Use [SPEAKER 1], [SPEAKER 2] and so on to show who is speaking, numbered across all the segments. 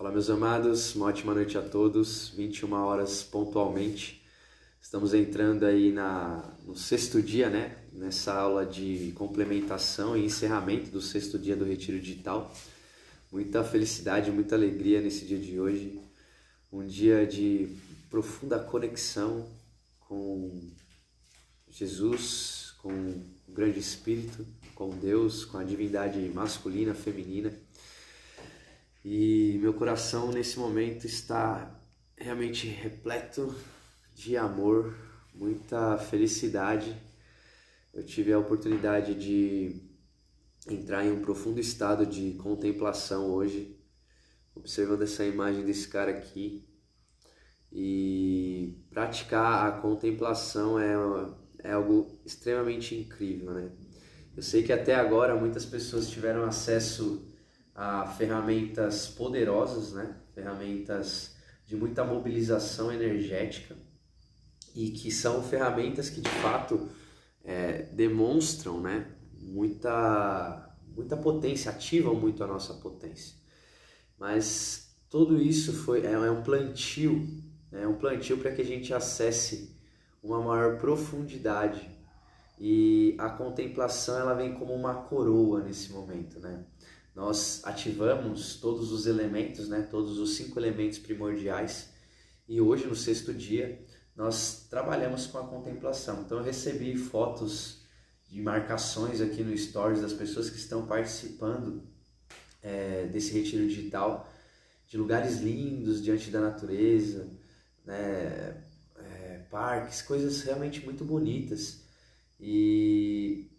[SPEAKER 1] Fala, meus amados, uma ótima noite a todos, 21 horas pontualmente. Estamos entrando aí no sexto dia, né? Nessa aula de complementação e encerramento do sexto dia do Retiro Digital. Muita felicidade, muita alegria nesse dia de hoje. Um dia de profunda conexão com Jesus, com o grande Espírito, com Deus, com a divindade masculina, feminina. E meu coração nesse momento está realmente repleto de amor, muita felicidade. Eu tive a oportunidade de entrar em um profundo estado de contemplação hoje, observando essa imagem desse cara aqui. E praticar a contemplação é algo extremamente incrível, né? Eu sei que até agora muitas pessoas tiveram acesso a ferramentas poderosas, né? Ferramentas de muita mobilização energética e que são ferramentas que de fato demonstram, né? muita potência, ativam muito a nossa potência. Mas tudo isso é um plantio, né? Um plantio para que a gente acesse uma maior profundidade. E a contemplação ela vem como uma coroa nesse momento, né? Nós ativamos todos os elementos, né? Todos os 5 elementos primordiais. E hoje, no sexto dia, nós trabalhamos com a contemplação. Então eu recebi fotos de marcações aqui no Stories das pessoas que estão participando desse retiro digital, de lugares lindos diante da natureza, né? Parques, coisas realmente muito bonitas. E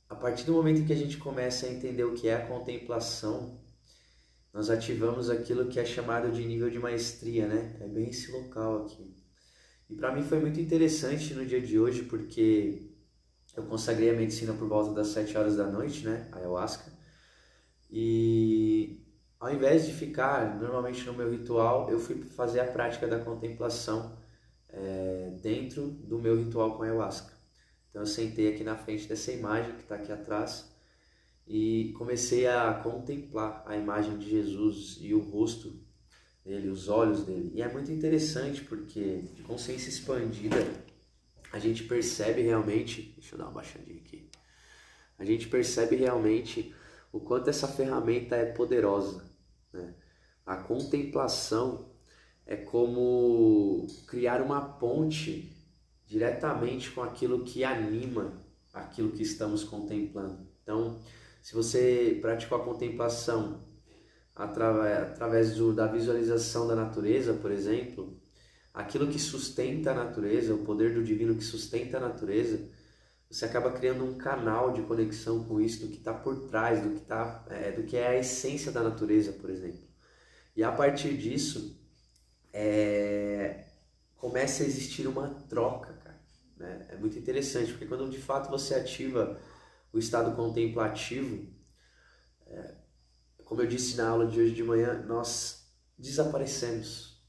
[SPEAKER 1] a partir do momento que a gente começa a entender o que é a contemplação, nós ativamos aquilo que é chamado de nível de maestria, né? É bem esse local aqui. E para mim foi muito interessante no dia de hoje, porque eu consagrei a medicina por volta das 7 horas da noite, né? A ayahuasca. E ao invés de ficar normalmente no meu ritual, eu fui fazer a prática da contemplação dentro do meu ritual com a ayahuasca. Então eu sentei aqui na frente dessa imagem que está aqui atrás e comecei a contemplar a imagem de Jesus e o rosto dele, os olhos dele. E é muito interessante porque de consciência expandida a gente percebe realmente... Deixa eu dar uma baixadinha aqui. A gente percebe realmente o quanto essa ferramenta é poderosa, né? A contemplação é como criar uma ponte diretamente com aquilo que anima aquilo que estamos contemplando. Então, se você praticou a contemplação através da visualização da natureza, por exemplo, aquilo que sustenta a natureza, o poder do divino que sustenta a natureza, você acaba criando um canal de conexão com isso, do que está por trás, do que é a essência da natureza, por exemplo. E a partir disso, começa a existir uma troca, cara, né? É muito interessante, porque quando de fato você ativa o estado contemplativo, como eu disse na aula de hoje de manhã, nós desaparecemos.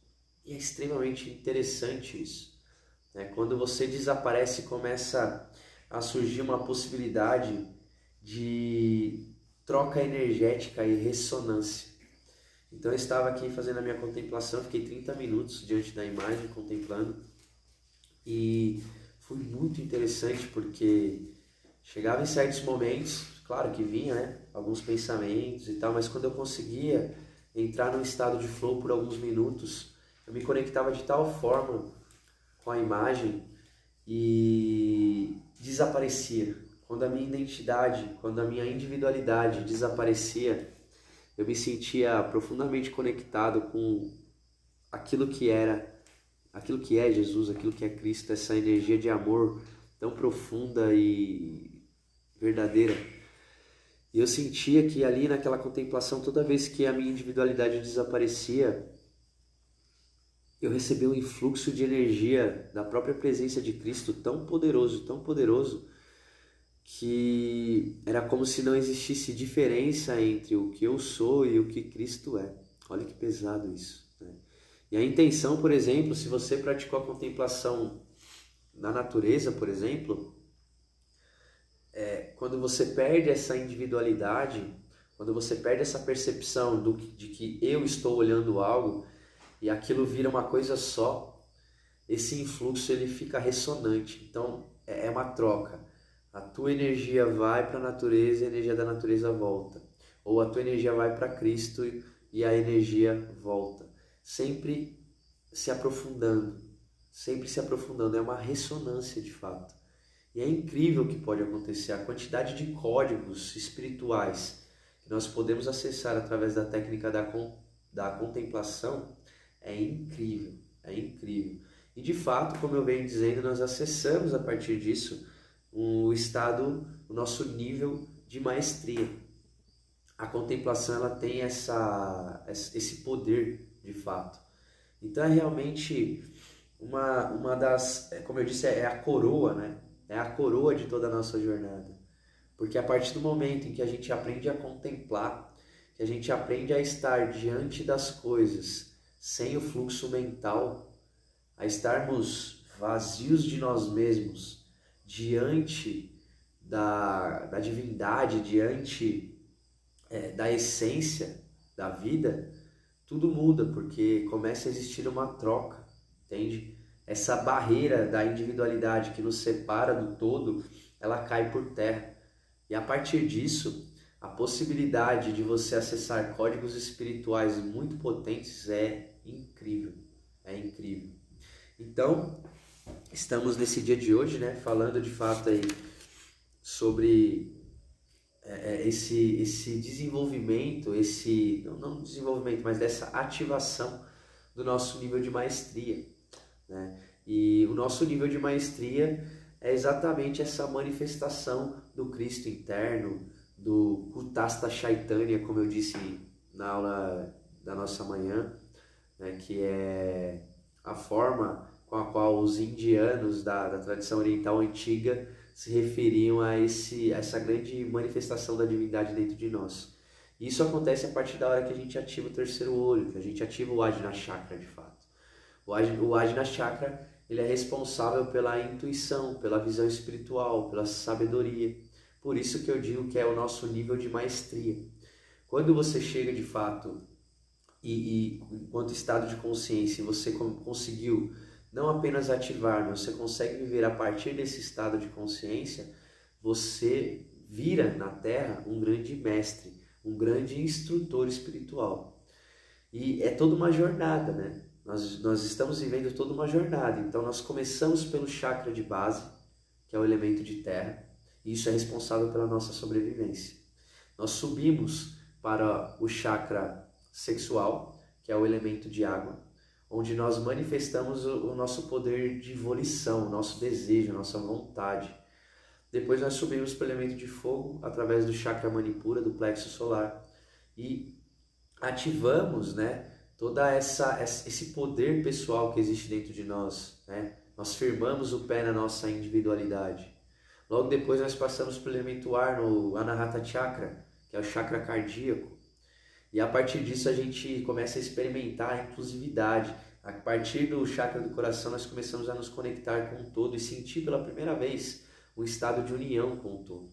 [SPEAKER 1] E é extremamente interessante isso, né? Quando você desaparece, começa a surgir uma possibilidade de troca energética e ressonância. Então eu estava aqui fazendo a minha contemplação, fiquei 30 minutos diante da imagem, contemplando, e foi muito interessante porque chegava em certos momentos, claro que vinha, né, alguns pensamentos e tal, mas quando eu conseguia entrar num estado de flow por alguns minutos, eu me conectava de tal forma com a imagem e desaparecia. Quando a minha identidade, quando a minha individualidade desaparecia, eu me sentia profundamente conectado com aquilo que é Jesus, aquilo que é Cristo, essa energia de amor tão profunda e verdadeira. E eu sentia que ali naquela contemplação, toda vez que a minha individualidade desaparecia, eu recebia um influxo de energia da própria presença de Cristo tão poderoso, que era como se não existisse diferença entre o que eu sou e o que Cristo é. Olha que pesado isso, né? E a intenção, por exemplo, se você praticou a contemplação na natureza, por exemplo, quando você perde essa individualidade, quando você perde essa percepção de que eu estou olhando algo e aquilo vira uma coisa só, esse influxo ele fica ressonante. Então é uma troca. A tua energia vai para a natureza e a energia da natureza volta. Ou a tua energia vai para Cristo e a energia volta. Sempre se aprofundando. Sempre se aprofundando. É uma ressonância de fato. E é incrível o que pode acontecer. A quantidade de códigos espirituais que nós podemos acessar através da técnica da contemplação é incrível. É incrível. E de fato, como eu venho dizendo, nós acessamos a partir disso o nosso nível de maestria. A contemplação ela tem esse poder de fato. Então é realmente uma das, como eu disse, é a coroa, né? É a coroa de toda a nossa jornada. Porque a partir do momento em que a gente aprende a contemplar, que a gente aprende a estar diante das coisas sem o fluxo mental, a estarmos vazios de nós mesmos, diante da divindade, diante da essência da vida, tudo muda, porque começa a existir uma troca, entende? Essa barreira da individualidade que nos separa do todo, ela cai por terra. E a partir disso, a possibilidade de você acessar códigos espirituais muito potentes é incrível. É incrível. Então, estamos nesse dia de hoje, né, falando de fato aí sobre esse desenvolvimento, não desenvolvimento, mas dessa ativação do nosso nível de maestria, né? E o nosso nível de maestria é exatamente essa manifestação do Cristo interno, do Kutastha Chaitanya, como eu disse na aula da nossa manhã, né, que é a forma com a qual os indianos da tradição oriental antiga se referiam a essa grande manifestação da divindade dentro de nós. E isso acontece a partir da hora que a gente ativa o terceiro olho, que a gente ativa o Ajna Chakra de fato. O Ajna Chakra ele é responsável pela intuição, pela visão espiritual, pela sabedoria. Por isso que eu digo que é o nosso nível de maestria. Quando você chega de fato e enquanto estado de consciência você conseguiu não apenas ativar, mas você consegue viver a partir desse estado de consciência, você vira na Terra um grande mestre, um grande instrutor espiritual. E é toda uma jornada, né? Nós estamos vivendo toda uma jornada. Então nós começamos pelo chakra de base, que é o elemento de terra, e isso é responsável pela nossa sobrevivência. Nós subimos para o chakra sexual, que é o elemento de água, onde nós manifestamos o nosso poder de volição, o nosso desejo, a nossa vontade. Depois nós subimos para o elemento de fogo, através do chakra manipura, do plexo solar, e ativamos, né, toda esse poder pessoal que existe dentro de nós, né? Nós firmamos o pé na nossa individualidade. Logo depois nós passamos para o elemento ar, no Anahata Chakra, que é o chakra cardíaco. E a partir disso a gente começa a experimentar a inclusividade. A partir do chakra do coração nós começamos a nos conectar com o todo e sentir pela primeira vez o estado de união com o todo.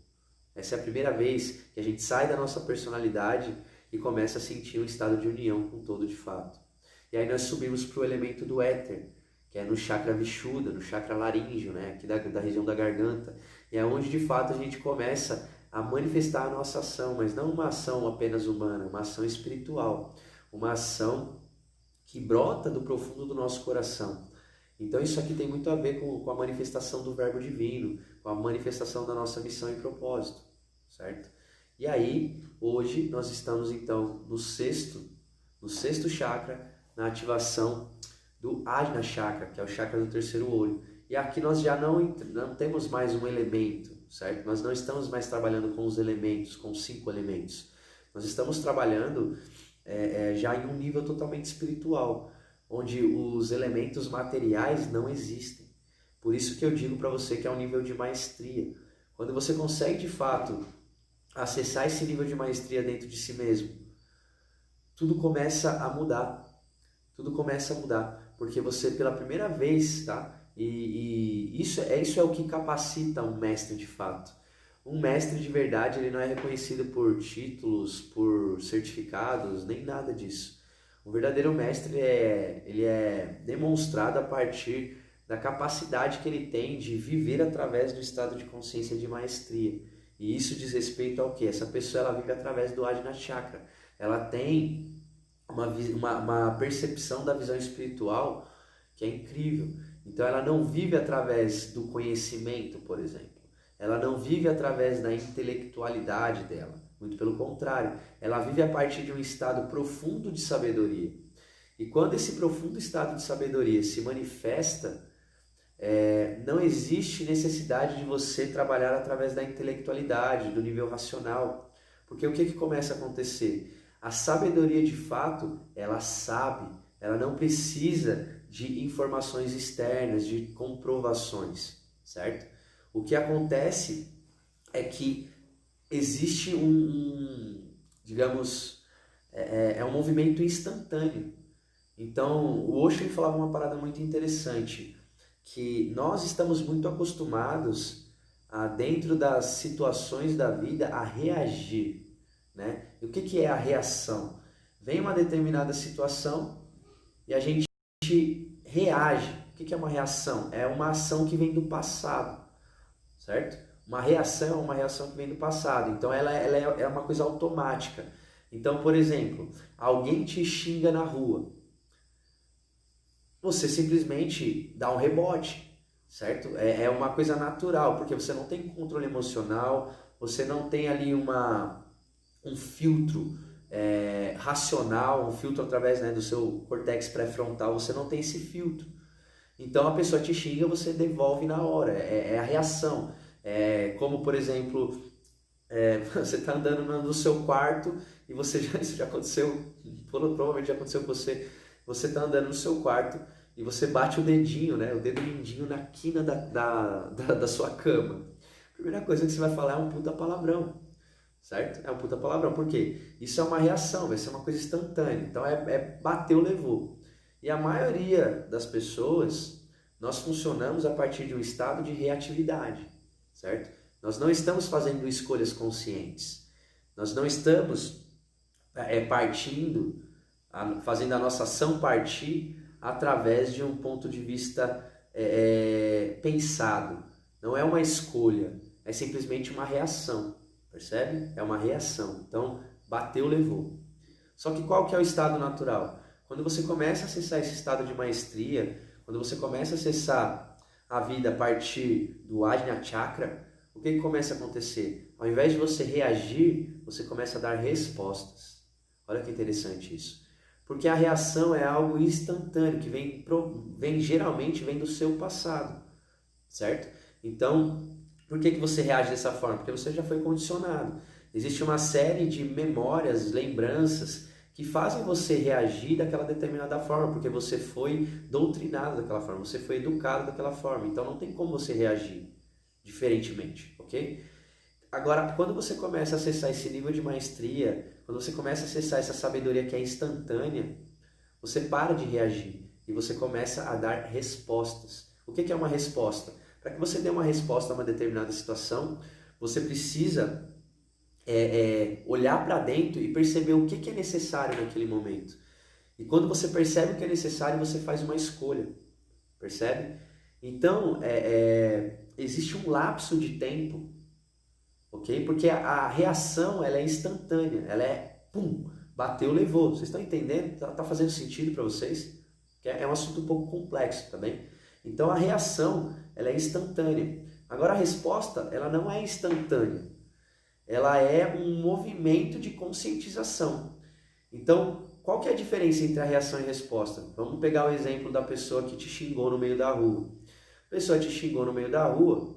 [SPEAKER 1] Essa é a primeira vez que a gente sai da nossa personalidade e começa a sentir um estado de união com o todo de fato. E aí nós subimos para o elemento do éter, que é no chakra Vishuddha, no chakra laríngeo, né? Aqui da região da garganta. E é onde de fato a gente começa a manifestar a nossa ação, mas não uma ação apenas humana, uma ação espiritual, uma ação que brota do profundo do nosso coração. Então isso aqui tem muito a ver com a manifestação do verbo divino, com a manifestação da nossa missão e propósito, certo? E aí, hoje, nós estamos então no sexto chakra, na ativação do Ajna Chakra, que é o chakra do terceiro olho. E aqui nós já não temos mais um elemento, certo? Nós não estamos mais trabalhando com os elementos, com os 5 elementos. Nós estamos trabalhando já em um nível totalmente espiritual, onde os elementos materiais não existem. Por isso que eu digo para você que é um nível de maestria. Quando você consegue de fato acessar esse nível de maestria dentro de si mesmo, tudo começa a mudar. Tudo começa a mudar, porque você pela primeira vez, tá? E isso é o que capacita um mestre de fato. Um mestre de verdade, ele não é reconhecido por títulos, por certificados, nem nada disso. O verdadeiro mestre ele é demonstrado a partir da capacidade que ele tem de viver através do estado de consciência de maestria. E isso diz respeito ao quê? Essa pessoa ela vive através do Ajna Chakra. Ela tem uma percepção da visão espiritual que é incrível. Então ela não vive através do conhecimento, por exemplo. Ela não vive através da intelectualidade dela. Muito pelo contrário. Ela vive a partir de um estado profundo de sabedoria. E quando esse profundo estado de sabedoria se manifesta, não existe necessidade de você trabalhar através da intelectualidade, do nível racional. Porque o que começa a acontecer? A sabedoria de fato, ela sabe, ela não precisa de informações externas, de comprovações, certo? O que acontece é que existe digamos, um movimento instantâneo. Então, o Osho ele falava uma parada muito interessante, que nós estamos muito acostumados dentro das situações da vida, a reagir, né? E o que é a reação? Vem uma determinada situação e a gente reage. O que é uma reação? É uma ação que vem do passado, certo? Uma reação é uma reação que vem do passado, então ela é uma coisa automática. Então, por exemplo, alguém te xinga na rua, você simplesmente dá um rebote, certo? É uma coisa natural, porque você não tem controle emocional, você não tem ali um filtro racional, um filtro através, né, do seu córtex pré-frontal, você não tem esse filtro. Então a pessoa te xinga, você devolve na hora, é a reação. Como, por exemplo, você está andando no seu quarto e isso já aconteceu, provavelmente já aconteceu com você. Você está andando no seu quarto e você bate o dedinho, né, o dedo mindinho na quina da sua cama. A primeira coisa que você vai falar é um puta palavrão, certo? É um puta palavrão. Por quê? Isso é uma reação, vai ser uma coisa instantânea. Então bateu, levou. E a maioria das pessoas, nós funcionamos a partir de um estado de reatividade, certo? Nós não estamos fazendo escolhas conscientes. Nós não estamos fazendo a nossa ação partir através de um ponto de vista pensado. Não é uma escolha, é simplesmente uma reação, percebe? É uma reação. Então, bateu, levou. Só que qual que é o estado natural? Quando você começa a acessar esse estado de maestria, quando você começa a acessar a vida a partir do Ajna Chakra, o que começa a acontecer? Ao invés de você reagir, você começa a dar respostas. Olha que interessante isso. Porque a reação é algo instantâneo, que geralmente vem do seu passado, certo? Então, por que você reage dessa forma? Porque você já foi condicionado. Existe uma série de memórias, lembranças, que fazem você reagir daquela determinada forma, porque você foi doutrinado daquela forma, você foi educado daquela forma. Então não tem como você reagir diferentemente, ok? Agora, quando você começa a acessar esse nível de maestria, quando você começa a acessar essa sabedoria que é instantânea, você para de reagir e você começa a dar respostas. O que é uma resposta? Para que você dê uma resposta a uma determinada situação, você precisa olhar para dentro e perceber o que é necessário naquele momento. E quando você percebe o que é necessário, você faz uma escolha, percebe? Então, existe um lapso de tempo, ok? Porque a reação ela é instantânea, ela pum, bateu, levou. Vocês estão entendendo? Tá fazendo sentido para vocês? É um assunto um pouco complexo, tá bem? Então, a reação ela é instantânea. Agora, a resposta ela não é instantânea. Ela é um movimento de conscientização. Então, qual que é a diferença entre a reação e a resposta? Vamos pegar o exemplo da pessoa que te xingou no meio da rua. A pessoa te xingou no meio da rua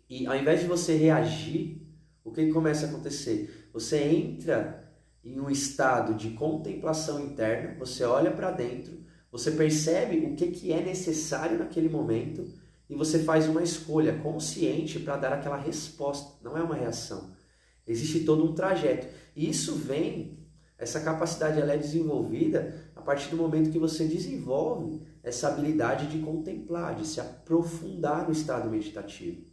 [SPEAKER 1] e ao invés de você reagir, o que começa a acontecer? Você entra em um estado de contemplação interna, você olha para dentro, você percebe o que é necessário naquele momento e você faz uma escolha consciente para dar aquela resposta, não é uma reação. Existe todo um trajeto. E essa capacidade ela é desenvolvida a partir do momento que você desenvolve essa habilidade de contemplar, de se aprofundar no estado meditativo.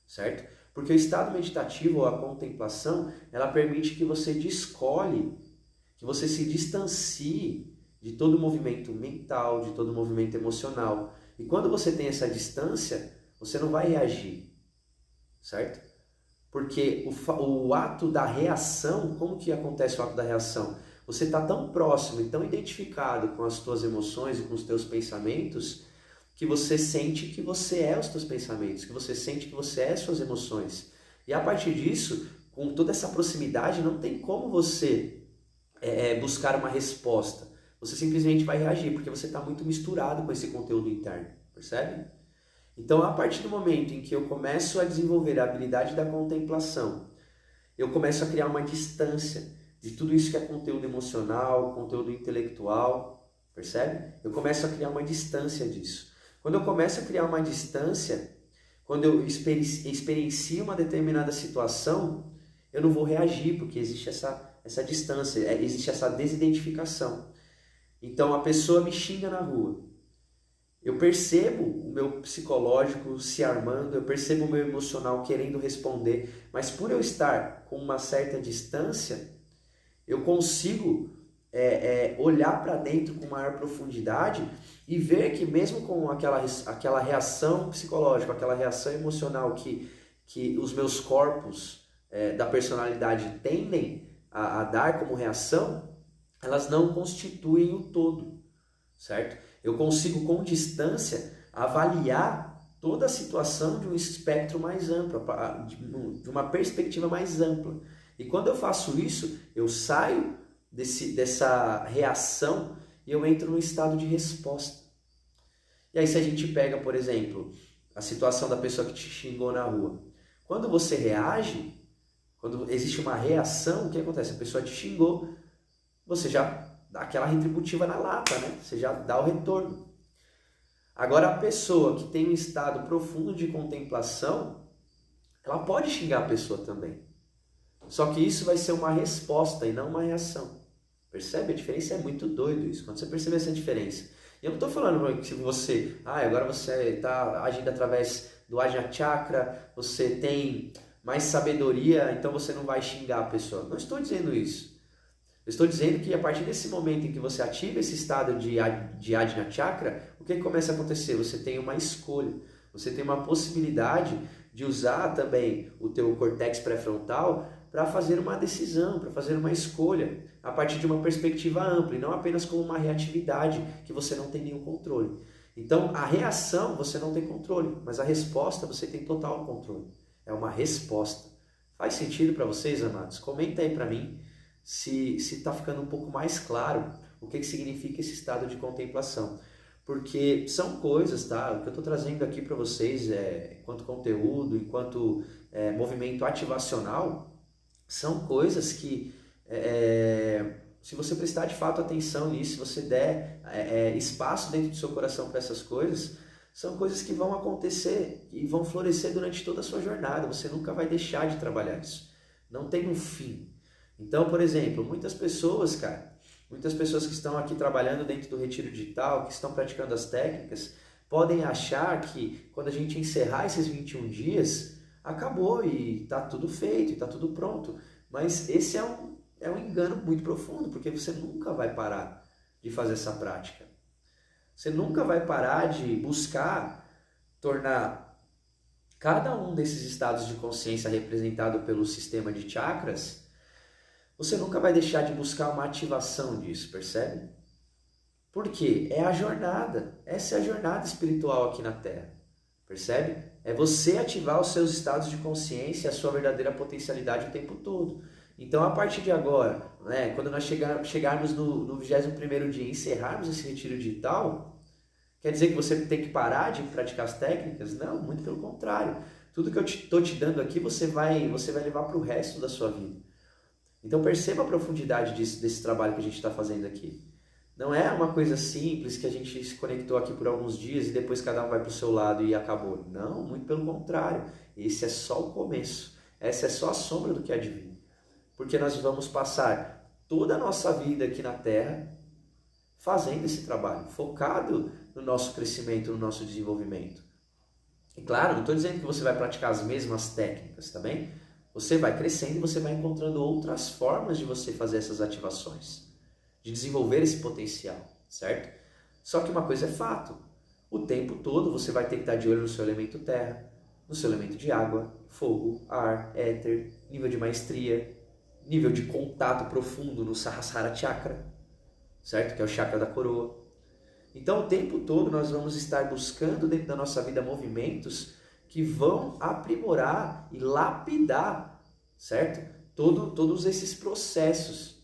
[SPEAKER 1] Certo? Porque o estado meditativo ou a contemplação, ela permite que você descole, que você se distancie de todo o movimento mental, de todo o movimento emocional. E quando você tem essa distância, você não vai reagir, certo? Porque o ato da reação, como que acontece o ato da reação? Você está tão próximo e tão identificado com as tuas emoções e com os teus pensamentos, que você sente que você é os teus pensamentos, que você sente que você é as suas emoções. E a partir disso, com toda essa proximidade, não tem como você buscar uma resposta. Você simplesmente vai reagir, porque você está muito misturado com esse conteúdo interno, percebe? Então, a partir do momento em que eu começo a desenvolver a habilidade da contemplação, eu começo a criar uma distância de tudo isso que é conteúdo emocional, conteúdo intelectual, percebe? Eu começo a criar uma distância disso. Quando eu começo a criar uma distância, quando eu experiencio uma determinada situação, eu não vou reagir, porque existe essa distância, existe essa desidentificação. Então, a pessoa me xinga na rua. Eu percebo o meu psicológico se armando, eu percebo o meu emocional querendo responder, mas por eu estar com uma certa distância, eu consigo olhar para dentro com maior profundidade e ver que mesmo com aquela reação psicológica, aquela reação emocional que os meus corpos da personalidade tendem a dar como reação, elas não constituem o todo, certo? Eu consigo, com distância, avaliar toda a situação de um espectro mais amplo, de uma perspectiva mais ampla. E quando eu faço isso, eu saio dessa reação e eu entro num estado de resposta. E aí, se a gente pega, por exemplo, a situação da pessoa que te xingou na rua. Quando você reage, quando existe uma reação, o que acontece? A pessoa te xingou, você já dá aquela retributiva na lata, né? Você já dá o retorno. Agora, a pessoa que tem um estado profundo de contemplação, ela pode xingar a pessoa também. Só que isso vai ser uma resposta e não uma reação. Percebe? A diferença é muito doido isso. Quando você percebe essa diferença. E eu não estou falando que você, agora você está agindo através do Ajna Chakra, você tem mais sabedoria, então você não vai xingar a pessoa. Não estou dizendo isso. Eu estou dizendo que a partir desse momento em que você ativa esse estado de Ajna Chakra, o que começa a acontecer? Você tem uma escolha, você tem uma possibilidade de usar também o teu córtex pré-frontal para fazer uma decisão, para fazer uma escolha, a partir de uma perspectiva ampla, e não apenas como uma reatividade que você não tem nenhum controle. Então, a reação você não tem controle, mas a resposta você tem total controle. É uma resposta. Faz sentido para vocês, amados? Comenta aí para mim se está ficando um pouco mais claro o que significa esse estado de contemplação. Porque são coisas, tá? O que eu estou trazendo aqui para vocês, enquanto conteúdo, enquanto movimento ativacional, são coisas que, se você prestar de fato atenção nisso, se você der espaço dentro do seu coração para essas coisas, são coisas que vão acontecer e vão florescer durante toda a sua jornada. Você nunca vai deixar de trabalhar isso. Não tem um fim. Então, por exemplo, muitas pessoas que estão aqui trabalhando dentro do retiro digital, que estão praticando as técnicas, podem achar que quando a gente encerrar esses 21 dias, acabou e está tudo feito, e está tudo pronto. Mas esse é um engano muito profundo, porque você nunca vai parar de fazer essa prática. Você nunca vai parar de buscar tornar cada um desses estados de consciência representado pelo sistema de chakras. Você nunca vai deixar de buscar uma ativação disso, percebe? Por quê? É a jornada. Essa é a jornada espiritual aqui na Terra. Percebe? É você ativar os seus estados de consciência e a sua verdadeira potencialidade o tempo todo. Então, a partir de agora, quando nós chegarmos no 21º dia e encerrarmos esse retiro digital, quer dizer que você tem que parar de praticar as técnicas? Não, muito pelo contrário. Tudo que eu estou te dando aqui, você vai levar para o resto da sua vida. Então perceba a profundidade desse trabalho que a gente está fazendo aqui. Não é uma coisa simples que a gente se conectou aqui por alguns dias e depois cada um vai para o seu lado e acabou. Não, muito pelo contrário. Esse é só o começo. Essa é só a sombra do que há de vir. Porque nós vamos passar toda a nossa vida aqui na Terra fazendo esse trabalho, focado no nosso crescimento, no nosso desenvolvimento. E claro, não estou dizendo que você vai praticar as mesmas técnicas, tá bem? Você vai crescendo e você vai encontrando outras formas de você fazer essas ativações, de desenvolver esse potencial, certo? Só que uma coisa é fato, o tempo todo você vai ter que estar de olho no seu elemento terra, no seu elemento de água, fogo, ar, éter, nível de maestria, nível de contato profundo no Sahasrara Chakra, certo? Que é o chakra da coroa. Então o tempo todo nós vamos estar buscando dentro da nossa vida movimentos que vão aprimorar e lapidar, certo? Todos esses processos.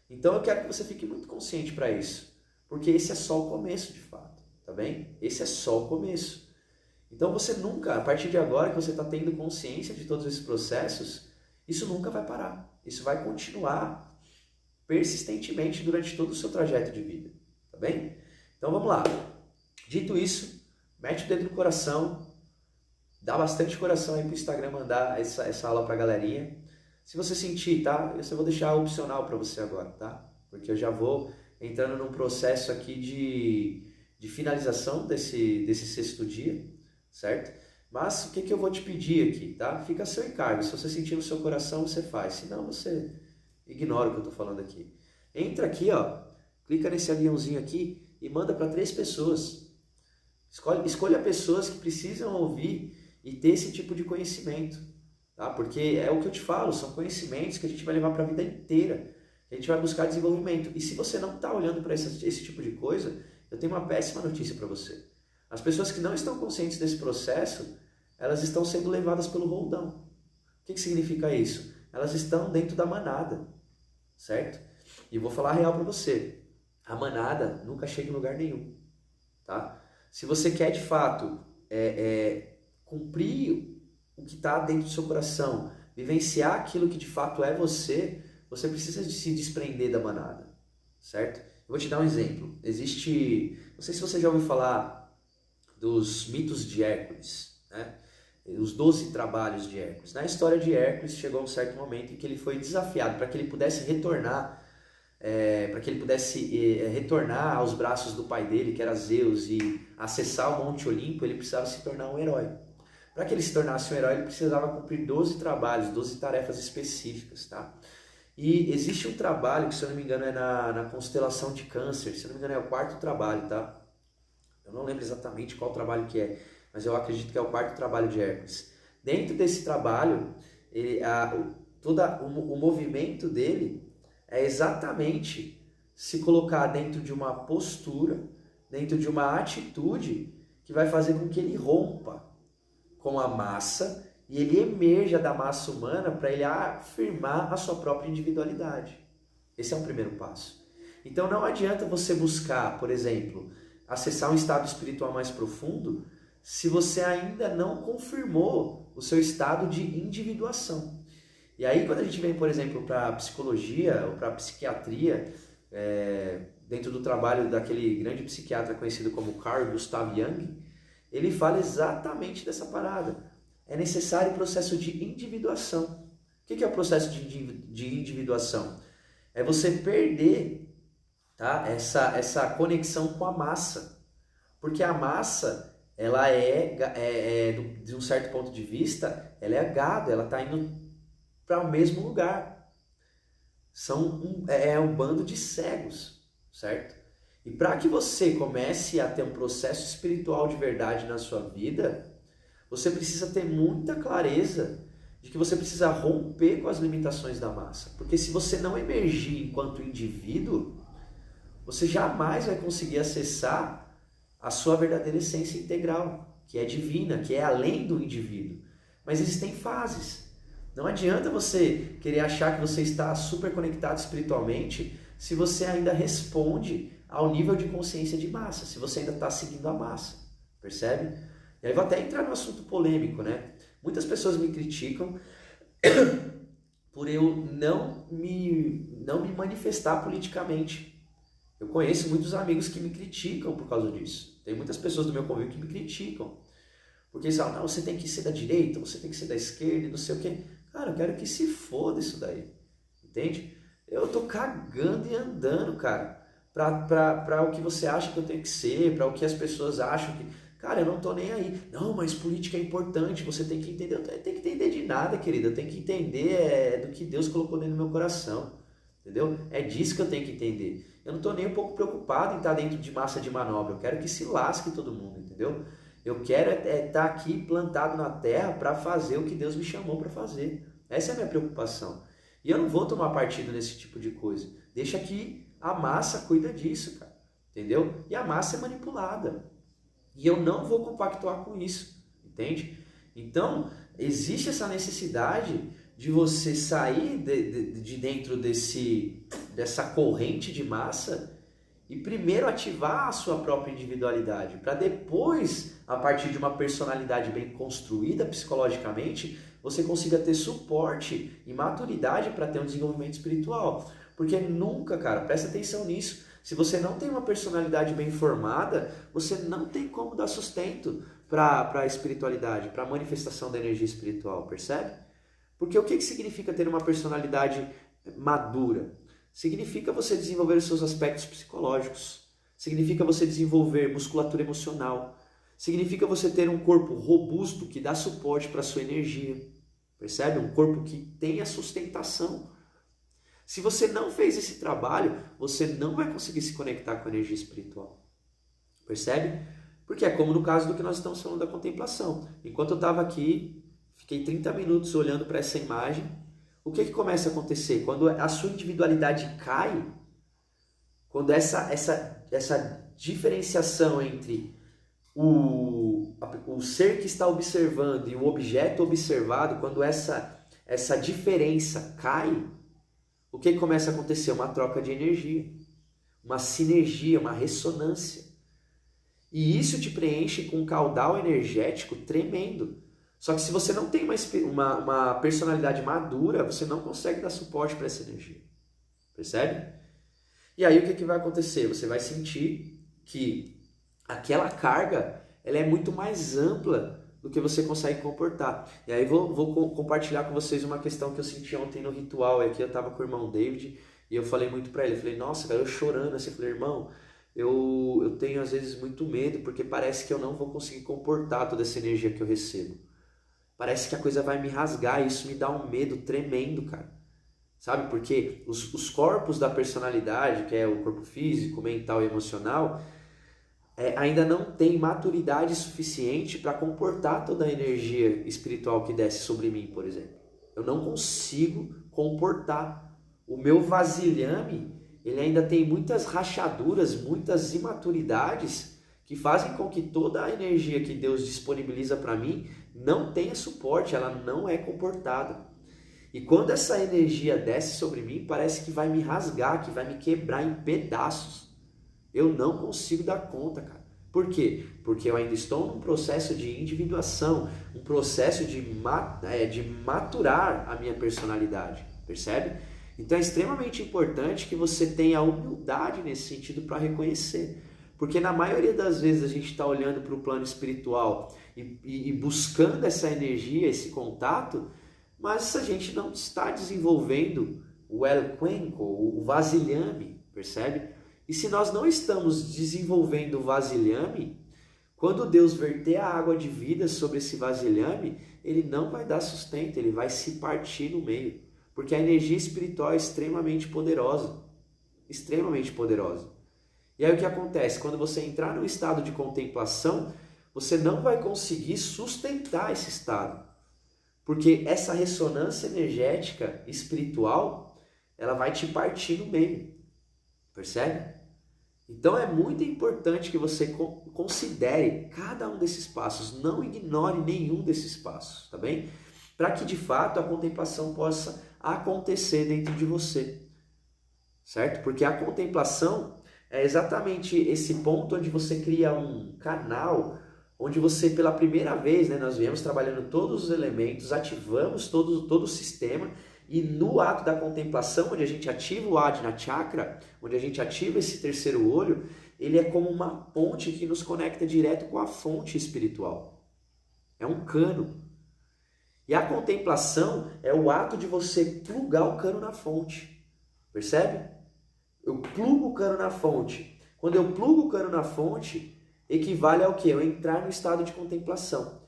[SPEAKER 1] Então eu quero que você fique muito consciente para isso, porque esse é só o começo de fato, tá bem? Esse é só o começo. Então você nunca, a partir de agora que você está tendo consciência de todos esses processos, isso nunca vai parar. Isso vai continuar persistentemente durante todo o seu trajeto de vida, tá bem? Então vamos lá. Dito isso, mete o dedo no coração, dá bastante coração aí pro Instagram mandar essa aula pra galerinha. Se você sentir, tá? Eu só vou deixar opcional para você agora, tá? Porque eu já vou entrando num processo aqui de finalização desse sexto dia, certo? Mas o que eu vou te pedir aqui, tá? Fica a seu encargo. Se você sentir no seu coração, você faz. Se não, você ignora o que eu tô falando aqui. Entra aqui, ó. Clica nesse aviãozinho aqui e manda para 3 pessoas. Escolha pessoas que precisam ouvir e ter esse tipo de conhecimento, tá? Porque é o que eu te falo, são conhecimentos que a gente vai levar para a vida inteira. A gente vai buscar desenvolvimento. E se você não está olhando para esse tipo de coisa, eu tenho uma péssima notícia para você. As pessoas que não estão conscientes desse processo, elas estão sendo levadas pelo roldão. O que significa isso? Elas estão dentro da manada, certo? E vou falar a real para você. A manada nunca chega em lugar nenhum, tá? Se você quer de fato cumprir o que está dentro do seu coração, vivenciar aquilo que de fato é você, você precisa se desprender da manada, certo? Eu vou te dar um exemplo. Não sei se você já ouviu falar dos mitos de Hércules, né? Os 12 trabalhos de Hércules. Na história de Hércules chegou um certo momento em que ele foi desafiado para que ele pudesse retornar retornar aos braços do pai dele, que era Zeus, e acessar o Monte Olimpo, ele precisava se tornar um herói. Para que ele se tornasse um herói, ele precisava cumprir 12 trabalhos, 12 tarefas específicas, tá? E existe um trabalho que, se eu não me engano, é na constelação de Câncer, se eu não me engano é o 4º trabalho, tá? Eu não lembro exatamente qual trabalho que é, mas eu acredito que é o 4º trabalho de Hércules. Dentro desse trabalho, o movimento dele é exatamente se colocar dentro de uma postura, dentro de uma atitude que vai fazer com que ele rompa com a massa e ele emerja da massa humana para ele afirmar a sua própria individualidade. Esse é um primeiro passo. Então não adianta você buscar, por exemplo, acessar um estado espiritual mais profundo se você ainda não confirmou o seu estado de individuação. E aí quando a gente vem, por exemplo, para a psicologia ou para a psiquiatria, dentro do trabalho daquele grande psiquiatra conhecido como Carl Gustav Jung, ele fala exatamente dessa parada. É necessário o processo de individuação. O que é o processo de individuação? É você perder, tá, essa conexão com a massa. Porque a massa, ela de um certo ponto de vista, ela é gado, ela está indo para o mesmo lugar. É um bando de cegos, certo? E para que você comece a ter um processo espiritual de verdade na sua vida, você precisa ter muita clareza de que você precisa romper com as limitações da massa. Porque se você não emergir enquanto indivíduo, você jamais vai conseguir acessar a sua verdadeira essência integral, que é divina, que é além do indivíduo. Mas existem fases. Não adianta você querer achar que você está super conectado espiritualmente se você ainda responde ao nível de consciência de massa, se você ainda está seguindo a massa, percebe? E aí vou até entrar no assunto polêmico, né? Muitas pessoas me criticam por eu não me manifestar politicamente. Eu conheço muitos amigos que me criticam por causa disso. Tem muitas pessoas do meu convívio que me criticam. Porque eles falam, não, você tem que ser da direita, você tem que ser da esquerda, e não sei o quê. Cara, eu quero que se foda isso daí. Entende? Eu tô cagando e andando, cara. Pra o que você acha que eu tenho que ser, pra o que as pessoas acham que... Cara, eu não tô nem aí. Não, mas política é importante, você tem que entender. Eu tenho que entender de nada, querida. Eu tenho que entender do que Deus colocou dentro do meu coração. Entendeu? É disso que eu tenho que entender. Eu não estou nem um pouco preocupado em estar dentro de massa de manobra. Eu quero que se lasque todo mundo, entendeu? Eu quero estar aqui plantado na terra para fazer o que Deus me chamou para fazer. Essa é a minha preocupação. E eu não vou tomar partido nesse tipo de coisa. Deixa que a massa cuida disso, cara. Entendeu? E a massa é manipulada. E eu não vou compactuar com isso. Entende? Então, existe essa necessidade de você sair de dentro dessa corrente de massa e primeiro ativar a sua própria individualidade, para depois, a partir de uma personalidade bem construída psicologicamente, você consiga ter suporte e maturidade para ter um desenvolvimento espiritual. Porque nunca, cara, presta atenção nisso, se você não tem uma personalidade bem formada, você não tem como dar sustento para a espiritualidade, para a manifestação da energia espiritual, percebe? Porque o que significa ter uma personalidade madura? Significa você desenvolver os seus aspectos psicológicos. Significa você desenvolver musculatura emocional. Significa você ter um corpo robusto que dá suporte para a sua energia. Percebe? Um corpo que tenha sustentação. Se você não fez esse trabalho, você não vai conseguir se conectar com a energia espiritual. Percebe? Porque é como no caso do que nós estamos falando da contemplação. Enquanto eu estava aqui, fiquei 30 minutos olhando para essa imagem. O que começa a acontecer? Quando a sua individualidade cai, quando essa diferenciação entre o ser que está observando e o objeto observado, quando essa diferença cai, o que começa a acontecer? Uma troca de energia, uma sinergia, uma ressonância. E isso te preenche com um caudal energético tremendo. Só que se você não tem uma personalidade madura, você não consegue dar suporte para essa energia. Percebe? E aí o que vai acontecer? Você vai sentir que aquela carga ela é muito mais ampla do que você consegue comportar. E aí vou compartilhar com vocês uma questão que eu senti ontem no ritual. Aqui eu estava com o irmão David e eu falei muito para ele. Eu falei, nossa, cara, eu chorando assim. Eu falei, irmão, eu tenho às vezes muito medo porque parece que eu não vou conseguir comportar toda essa energia que eu recebo. Parece que a coisa vai me rasgar e isso me dá um medo tremendo, cara. Sabe? Porque os corpos da personalidade, que é o corpo físico, mental e emocional, ainda não tem maturidade suficiente para comportar toda a energia espiritual que desce sobre mim, por exemplo. Eu não consigo comportar. O meu vasilhame, ele ainda tem muitas rachaduras, muitas imaturidades que fazem com que toda a energia que Deus disponibiliza para mim não tenha suporte, ela não é comportada. E quando essa energia desce sobre mim, parece que vai me rasgar, que vai me quebrar em pedaços. Eu não consigo dar conta, cara. Por quê? Porque eu ainda estou num processo de individuação, um processo de maturar a minha personalidade, percebe? Então é extremamente importante que você tenha humildade nesse sentido para reconhecer. Porque na maioria das vezes a gente está olhando para o plano espiritual e buscando essa energia, esse contato, mas a gente não está desenvolvendo o el cuenco, o vasilhame, percebe? E se nós não estamos desenvolvendo o vasilhame, quando Deus verter a água de vida sobre esse vasilhame, ele não vai dar sustento, ele vai se partir no meio. Porque a energia espiritual é extremamente poderosa. Extremamente poderosa. E aí o que acontece? Quando você entrar no estado de contemplação, você não vai conseguir sustentar esse estado. Porque essa ressonância energética espiritual, ela vai te partir no meio. Percebe? Então é muito importante que você considere cada um desses passos. Não ignore nenhum desses passos, tá bem? Para que de fato a contemplação possa acontecer dentro de você. Certo? Porque a contemplação é exatamente esse ponto onde você cria um canal, onde você pela primeira vez, nós viemos trabalhando todos os elementos, ativamos todo o sistema, e no ato da contemplação, onde a gente ativa o Ajna Chakra, onde a gente ativa esse terceiro olho, ele é como uma ponte que nos conecta direto com a fonte espiritual. É um cano. E a contemplação é o ato de você plugar o cano na fonte. Percebe? Eu plugo o cano na fonte. Quando eu plugo o cano na fonte, equivale ao quê? Eu entrar no estado de contemplação.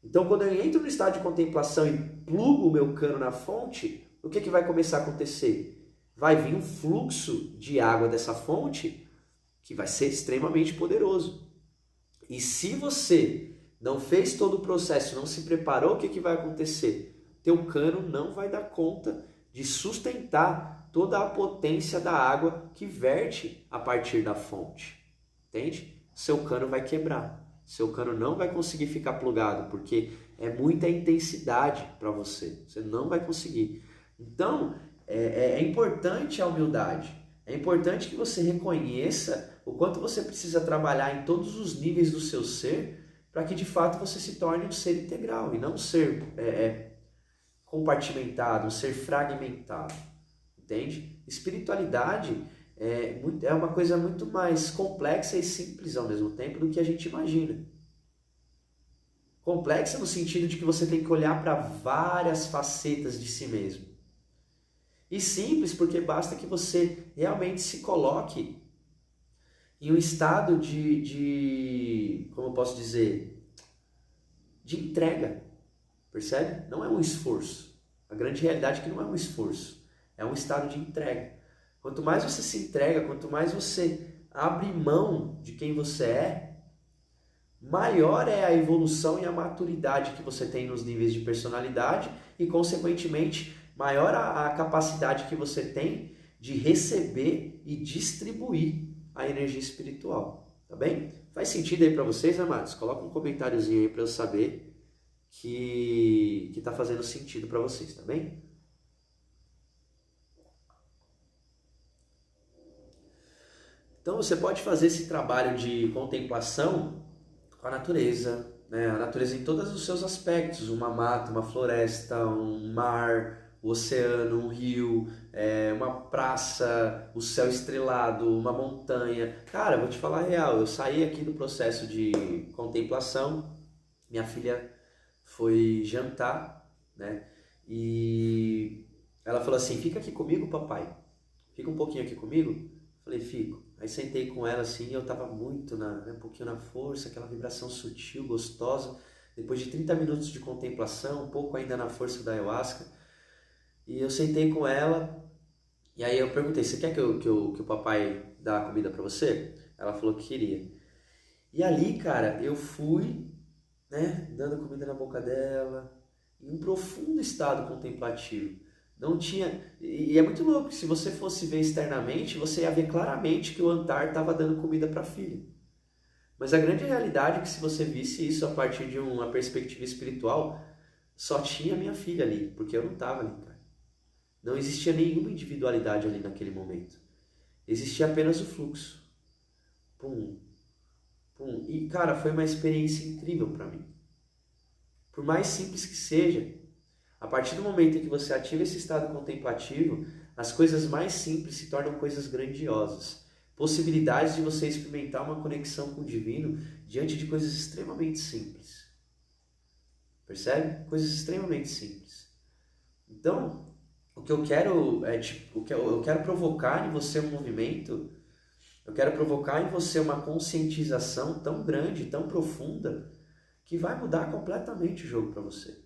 [SPEAKER 1] Então, quando eu entro no estado de contemplação e plugo o meu cano na fonte, o que vai começar a acontecer? Vai vir um fluxo de água dessa fonte que vai ser extremamente poderoso. E se você não fez todo o processo, não se preparou, o que vai acontecer? Teu cano não vai dar conta de sustentar toda a potência da água que verte a partir da fonte. Entende? Seu cano vai quebrar. Seu cano não vai conseguir ficar plugado, porque é muita intensidade para você. Você não vai conseguir. Então, é importante a humildade. É importante que você reconheça o quanto você precisa trabalhar em todos os níveis do seu ser para que de fato você se torne um ser integral e não um ser compartimentado, um ser fragmentado. Entende? Espiritualidade é uma coisa muito mais complexa e simples ao mesmo tempo do que a gente imagina. Complexa no sentido de que você tem que olhar para várias facetas de si mesmo. E simples porque basta que você realmente se coloque em um estado como eu posso dizer, de entrega. Percebe? Não é um esforço. A grande realidade é que não é um esforço. É um estado de entrega. Quanto mais você se entrega, quanto mais você abre mão de quem você é, maior é a evolução e a maturidade que você tem nos níveis de personalidade e, consequentemente, maior a capacidade que você tem de receber e distribuir a energia espiritual. Tá bem? Faz sentido aí para vocês, amados? Coloca um comentáriozinho aí para eu saber que tá fazendo sentido para vocês, tá bem? Então você pode fazer esse trabalho de contemplação com a natureza, né? A natureza em todos os seus aspectos, uma mata, uma floresta, um mar, o oceano, um rio, uma praça, o céu estrelado, uma montanha. Cara, vou te falar a real, eu saí aqui do processo de contemplação, minha filha foi jantar, né? E ela falou assim, fica aqui comigo, papai, fica um pouquinho aqui comigo. Falei, fico. Aí sentei com ela assim, e eu tava muito um pouquinho na força, aquela vibração sutil, gostosa. Depois de 30 minutos de contemplação, um pouco ainda na força da ayahuasca. E eu sentei com ela, e aí eu perguntei, você quer que o papai dê a comida pra você? Ela falou que queria. E ali, cara, eu fui, né, dando comida na boca dela, em um profundo estado contemplativo. Não tinha... E é muito louco, se você fosse ver externamente, você ia ver claramente que o Antar estava dando comida para a filha. Mas a grande realidade é que se você visse isso a partir de uma perspectiva espiritual, só tinha minha filha ali, porque eu não estava ali, cara. Não existia nenhuma individualidade ali naquele momento. Existia apenas o fluxo. Pum, pum. E, cara, foi uma experiência incrível para mim. Por mais simples que seja, a partir do momento em que você ativa esse estado contemplativo, as coisas mais simples se tornam coisas grandiosas. Possibilidades de você experimentar uma conexão com o divino diante de coisas extremamente simples. Percebe? Coisas extremamente simples. Então, o que eu quero eu quero provocar em você um movimento, eu quero provocar em você uma conscientização tão grande, tão profunda, que vai mudar completamente o jogo para você.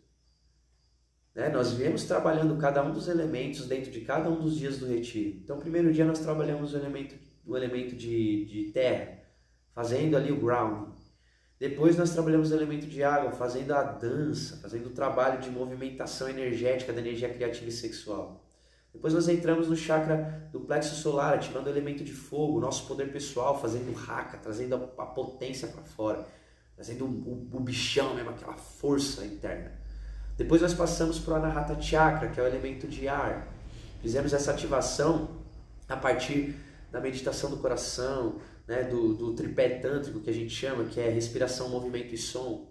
[SPEAKER 1] Nós viemos trabalhando cada um dos elementos dentro de cada um dos dias do retiro. Então, no primeiro dia nós trabalhamos o elemento de terra, fazendo ali o grounding. Depois nós trabalhamos o elemento de água, fazendo a dança, fazendo o trabalho de movimentação energética da energia criativa e sexual. Depois nós entramos no chakra do plexo solar, ativando o elemento de fogo, nosso poder pessoal, fazendo o haka, trazendo a potência para fora, trazendo o bichão mesmo, aquela força interna. Depois nós passamos para o Anahata Chakra, que é o elemento de ar. Fizemos essa ativação a partir da meditação do coração, né, do tripé tântrico que a gente chama, que é respiração, movimento e som.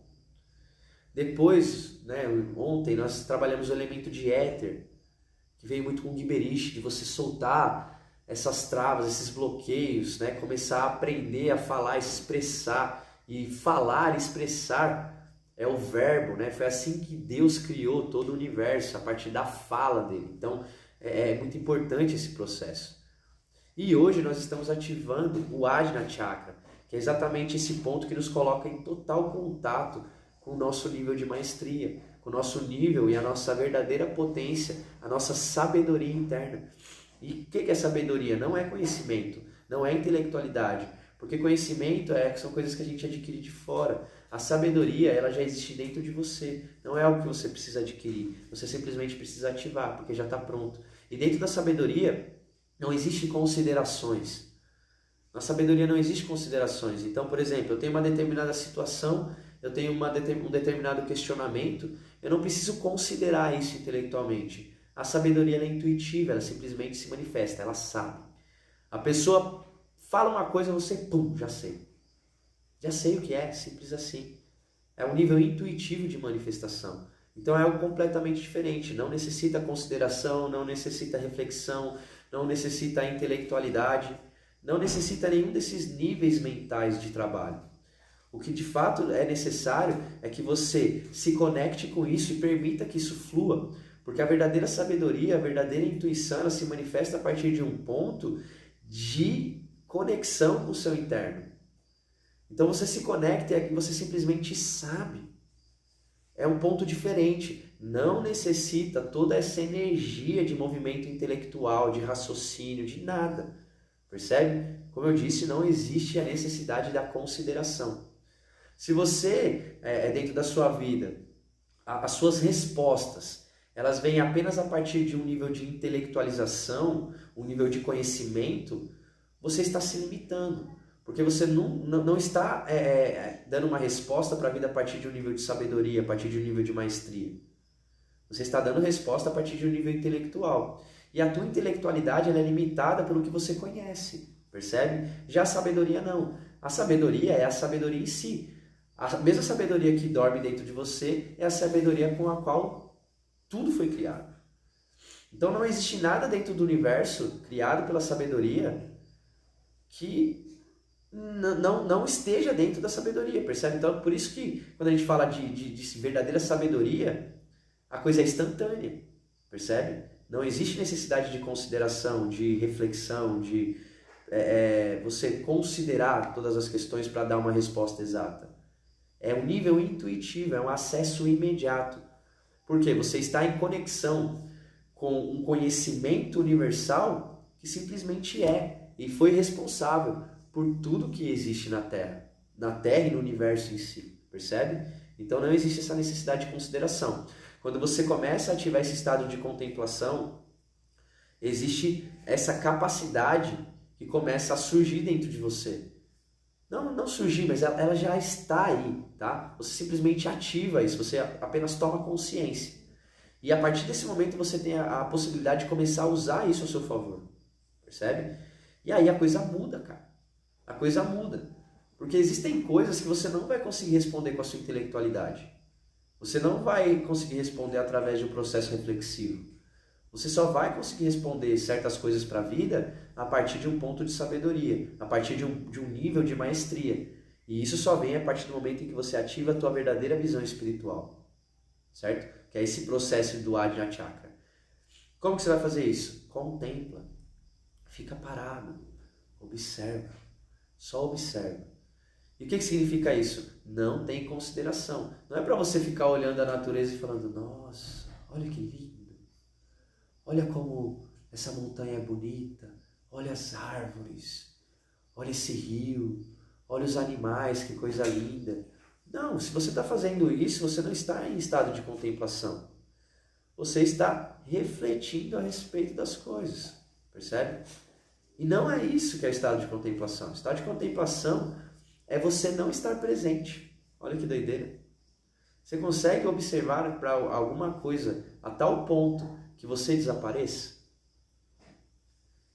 [SPEAKER 1] Depois, né, ontem, nós trabalhamos o elemento de éter, que veio muito com o Giberish, de você soltar essas travas, esses bloqueios, né, começar a aprender a falar, expressar, e falar e expressar é o verbo, né? Foi assim que Deus criou todo o universo, a partir da fala dele. Então, é muito importante esse processo. E hoje nós estamos ativando o Ajna Chakra, que é exatamente esse ponto que nos coloca em total contato com o nosso nível de maestria, com o nosso nível e a nossa verdadeira potência, a nossa sabedoria interna. E o que é sabedoria? Não é conhecimento, não é intelectualidade, porque conhecimento são coisas que a gente adquire de fora. A sabedoria, ela já existe dentro de você, não é algo que você precisa adquirir, você simplesmente precisa ativar, porque já está pronto. E dentro da sabedoria não existe considerações. Na sabedoria não existe considerações. Então, por exemplo, eu tenho uma determinada situação, eu tenho um determinado questionamento, eu não preciso considerar isso intelectualmente. A sabedoria ela é intuitiva, ela simplesmente se manifesta, ela sabe. A pessoa fala uma coisa, você, pum, já sei. Já sei o que é, simples assim. É um nível intuitivo de manifestação. Então é algo completamente diferente, não necessita consideração, não necessita reflexão, não necessita intelectualidade, não necessita nenhum desses níveis mentais de trabalho. O que de fato é necessário é que você se conecte com isso e permita que isso flua, porque a verdadeira sabedoria, a verdadeira intuição, ela se manifesta a partir de um ponto de conexão com o seu interno. Então você se conecta e você simplesmente sabe. É um ponto diferente. Não necessita toda essa energia de movimento intelectual, de raciocínio, de nada. Percebe? Como eu disse, não existe a necessidade da consideração. Se você, dentro da sua vida, as suas respostas, elas vêm apenas a partir de um nível de intelectualização, um nível de conhecimento, você está se limitando. Porque você não está dando uma resposta para a vida a partir de um nível de sabedoria, a partir de um nível de maestria. Você está dando resposta a partir de um nível intelectual. E a tua intelectualidade ela é limitada pelo que você conhece, percebe? Já a sabedoria não. A sabedoria é a sabedoria em si. A mesma sabedoria que dorme dentro de você é a sabedoria com a qual tudo foi criado. Então não existe nada dentro do universo criado pela sabedoria que não esteja dentro da sabedoria, percebe? Então, por isso que quando a gente fala de verdadeira sabedoria, a coisa é instantânea, percebe? Não existe necessidade de consideração, de reflexão, de você considerar todas as questões para dar uma resposta exata. É um nível intuitivo, é um acesso imediato. Porque você está em conexão com um conhecimento universal que simplesmente é e foi responsável por tudo que existe na Terra e no universo em si, percebe? Então não existe essa necessidade de consideração. Quando você começa a ativar esse estado de contemplação, existe essa capacidade que começa a surgir dentro de você. Não surgir, mas ela já está aí, tá? Você simplesmente ativa isso, você apenas toma consciência. E a partir desse momento você tem a possibilidade de começar a usar isso a seu favor, percebe? E aí a coisa muda, cara. A coisa muda. Porque existem coisas que você não vai conseguir responder com a sua intelectualidade. Você não vai conseguir responder através de um processo reflexivo. Você só vai conseguir responder certas coisas para a vida a partir de um ponto de sabedoria, a partir de um nível de maestria. E isso só vem a partir do momento em que você ativa a tua verdadeira visão espiritual. Certo? Que é esse processo do Ajna Chakra. Como que você vai fazer isso? Contempla. Fica parado. Observa. Só observa. E o que significa isso? Não tem consideração. Não é para você ficar olhando a natureza e falando, nossa, olha que lindo. Olha como essa montanha é bonita. Olha as árvores. Olha esse rio. Olha os animais, que coisa linda. Não, se você está fazendo isso, você não está em estado de contemplação. Você está refletindo a respeito das coisas. Percebe? E não é isso que é estado de contemplação. Estado de contemplação é você não estar presente. Olha que doideira. Você consegue observar para alguma coisa a tal ponto que você desapareça?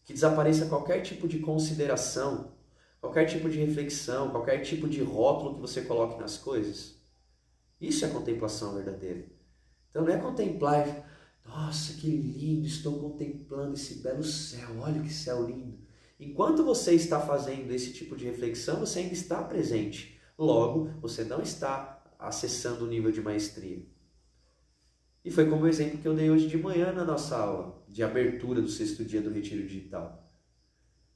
[SPEAKER 1] Que desapareça qualquer tipo de consideração, qualquer tipo de reflexão, qualquer tipo de rótulo que você coloque nas coisas? Isso é contemplação verdadeira. Então não é contemplar e, nossa, que lindo, estou contemplando esse belo céu, olha que céu lindo. Enquanto você está fazendo esse tipo de reflexão, você ainda está presente. Logo, você não está acessando o nível de maestria. E foi como o exemplo que eu dei hoje de manhã na nossa aula de abertura do 6º dia do Retiro Digital.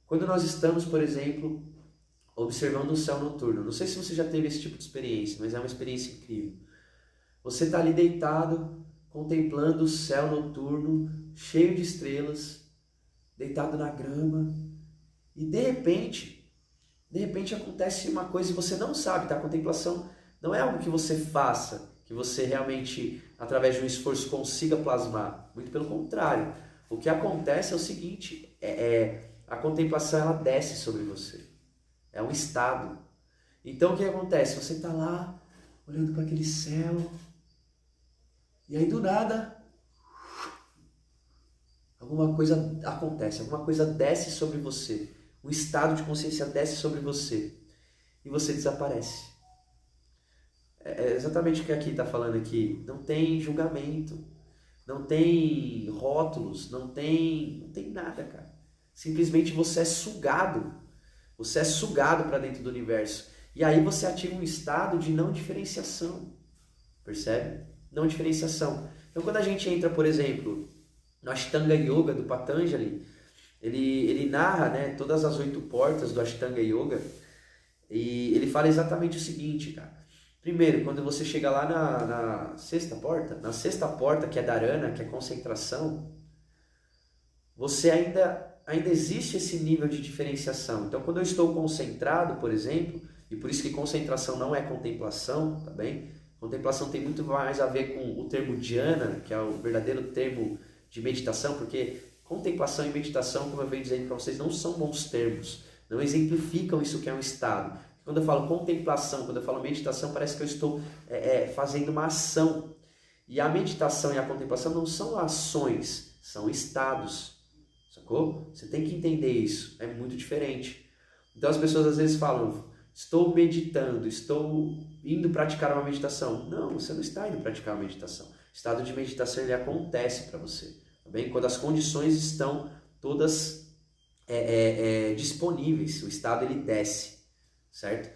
[SPEAKER 1] Quando nós estamos, por exemplo, observando o céu noturno. Não sei se você já teve esse tipo de experiência, mas é uma experiência incrível. Você está ali deitado, contemplando o céu noturno, cheio de estrelas, deitado na grama, e de repente acontece uma coisa e você não sabe, tá? A contemplação não é algo que você faça, que você realmente, através de um esforço, consiga plasmar. Muito pelo contrário. O que acontece é o seguinte, a contemplação ela desce sobre você. É um estado. Então o que acontece? Você está lá, olhando para aquele céu, e aí do nada, alguma coisa acontece, alguma coisa desce sobre você. Um estado de consciência desce sobre você. E você desaparece. É exatamente o que aqui está falando aqui. Não tem julgamento, não tem rótulos, não tem nada, cara. Simplesmente você é sugado. Você é sugado para dentro do universo. E aí você ativa um estado de não diferenciação. Percebe? Não diferenciação. Então quando a gente entra, por exemplo, no Ashtanga Yoga do Patanjali, ele narra, né, todas as 8 portas do Ashtanga Yoga, e ele fala exatamente o seguinte, cara. Primeiro, quando você chega lá na sexta porta, que é Dharana, que é concentração, você ainda existe esse nível de diferenciação. Então, quando eu estou concentrado, por exemplo, e por isso que concentração não é contemplação, tá bem? Contemplação tem muito mais a ver com o termo dhyana, que é o verdadeiro termo de meditação, porque contemplação e meditação, como eu venho dizendo para vocês, não são bons termos, não exemplificam isso que é um estado. Quando eu falo contemplação, quando eu falo meditação, parece que eu estou fazendo uma ação. E a meditação e a contemplação não são ações, são estados. Sacou? Você tem que entender isso, é muito diferente. Então as pessoas às vezes falam, estou meditando, estou indo praticar uma meditação. Não, você não está indo praticar uma meditação. O estado de meditação ele acontece para você. Tá bem? Quando as condições estão todas disponíveis, o estado ele desce. Certo?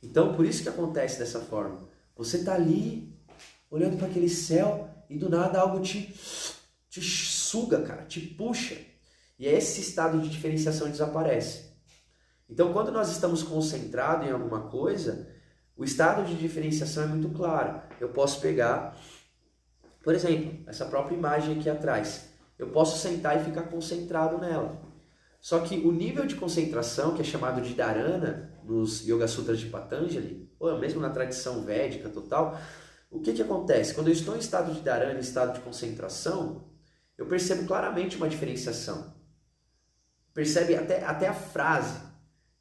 [SPEAKER 1] Então, por isso que acontece dessa forma. Você está ali, olhando para aquele céu, e do nada algo te suga, cara, te puxa. E esse estado de diferenciação desaparece. Então, quando nós estamos concentrados em alguma coisa, o estado de diferenciação é muito claro. Eu posso pegar, por exemplo, essa própria imagem aqui atrás. Eu posso sentar e ficar concentrado nela. Só que o nível de concentração, que é chamado de Dharana, nos Yoga Sutras de Patanjali, ou mesmo na tradição védica total, o que acontece? Quando eu estou em estado de Dharana, em estado de concentração, eu percebo claramente uma diferenciação. Percebe até a frase,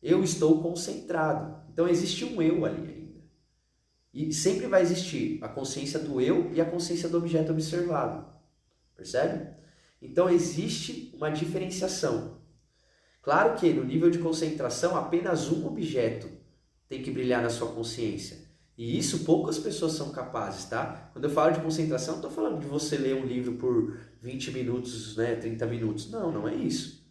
[SPEAKER 1] eu estou concentrado. Então existe um eu ali ainda. E sempre vai existir a consciência do eu e a consciência do objeto observado. Percebe? Então existe uma diferenciação. Claro que no nível de concentração apenas um objeto tem que brilhar na sua consciência. E isso poucas pessoas são capazes, tá? Quando eu falo de concentração, não estou falando de você ler um livro por 20 minutos, 30 minutos. Não, não é isso.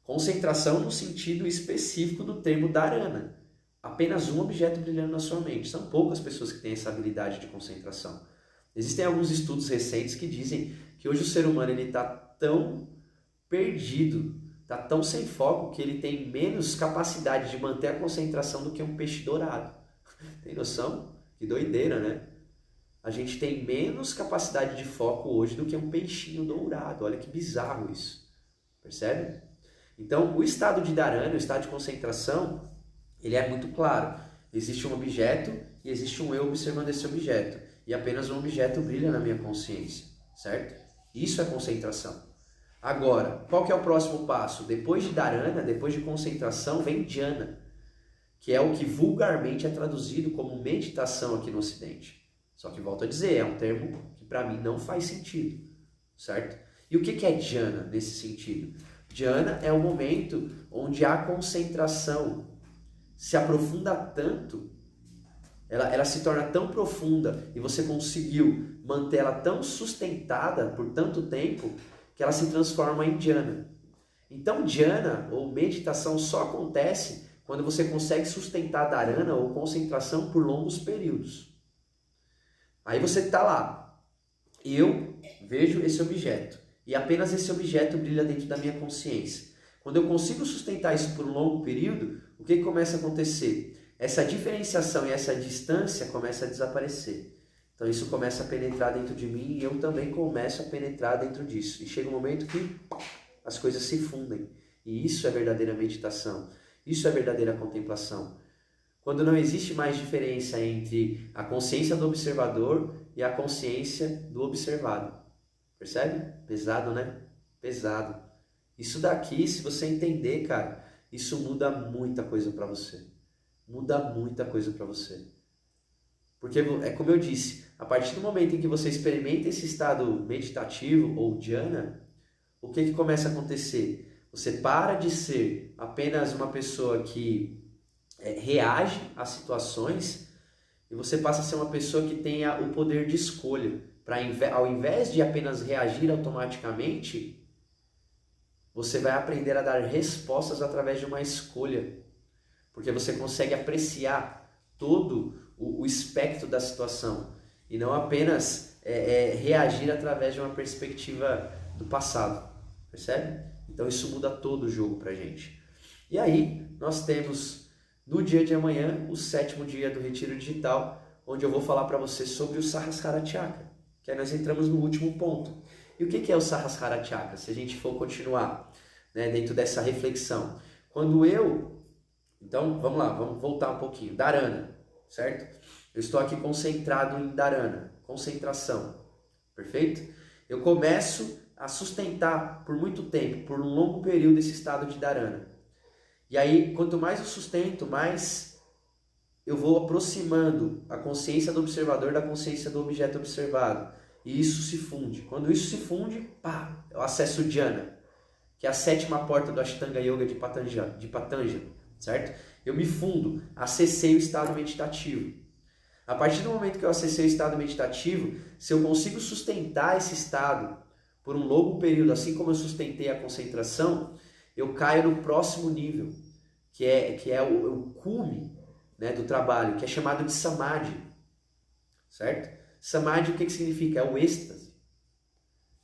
[SPEAKER 1] Concentração no sentido específico do termo Dharana. Apenas um objeto brilhando na sua mente. São poucas pessoas que têm essa habilidade de concentração. Existem alguns estudos recentes que dizem que hoje o ser humano está tão perdido, está tão sem foco, que ele tem menos capacidade de manter a concentração do que um peixe dourado. Tem noção? Que doideira, né? A gente tem menos capacidade de foco hoje do que um peixinho dourado. Olha que bizarro isso. Percebe? Então, o estado de Dharana, o estado de concentração, ele é muito claro. Existe um objeto e existe um eu observando esse objeto. E apenas um objeto brilha na minha consciência. Certo? Isso é concentração. Agora, qual que é o próximo passo? Depois de Dharana, depois de concentração, vem Dhyana, que é o que vulgarmente é traduzido como meditação aqui no Ocidente. Só que, volto a dizer, é um termo que para mim não faz sentido, certo? E o que é Dhyana nesse sentido? Dhyana é o momento onde a concentração se aprofunda tanto, ela se torna tão profunda e você conseguiu manter ela tão sustentada por tanto tempo que ela se transforma em Dhyana. Então, Dhyana, ou meditação, só acontece quando você consegue sustentar Dharana, ou concentração, por longos períodos. Aí você está lá, eu vejo esse objeto, e apenas esse objeto brilha dentro da minha consciência. Quando eu consigo sustentar isso por um longo período, o que começa a acontecer? Essa diferenciação e essa distância começa a desaparecer. Então isso começa a penetrar dentro de mim e eu também começo a penetrar dentro disso. E chega um momento que as coisas se fundem. E isso é verdadeira meditação. Isso é verdadeira contemplação. Quando não existe mais diferença entre a consciência do observador e a consciência do observado. Percebe? Pesado, né? Pesado. Isso daqui, se você entender, cara, isso muda muita coisa para você. Muda muita coisa para você. Porque é como eu disse, a partir do momento em que você experimenta esse estado meditativo ou dhyana, o que começa a acontecer? Você para de ser apenas uma pessoa que reage às situações e você passa a ser uma pessoa que tenha o poder de escolha. Ao invés de apenas reagir automaticamente, você vai aprender a dar respostas através de uma escolha. Porque você consegue apreciar todo o espectro da situação e não apenas reagir através de uma perspectiva do passado. Percebe? Então isso muda todo o jogo pra gente. E aí nós temos no dia de amanhã o 7º dia do Retiro Digital, onde eu vou falar para você sobre o Sahasrara Chakra, que aí nós entramos no último ponto. E o que é o Sahasrara Chakra? Se a gente for continuar, né, dentro dessa reflexão. Então, vamos lá, vamos voltar um pouquinho. Dharana, certo? Eu estou aqui concentrado em Dharana, concentração, perfeito? Eu começo a sustentar por muito tempo, por um longo período, esse estado de Dharana. E aí, quanto mais eu sustento, mais eu vou aproximando a consciência do observador da consciência do objeto observado. E isso se funde. Quando isso se funde, pá, eu acesso o Dhyana, que é a 7ª porta do Ashtanga Yoga de Patanjali, certo? Eu me fundo, acessei o estado meditativo. A partir do momento que eu acessei o estado meditativo, se eu consigo sustentar esse estado por um longo período, assim como eu sustentei a concentração, eu caio no próximo nível, que é o cume, né, do trabalho, que é chamado de Samadhi, certo? Samadhi, o que significa? É o êxtase.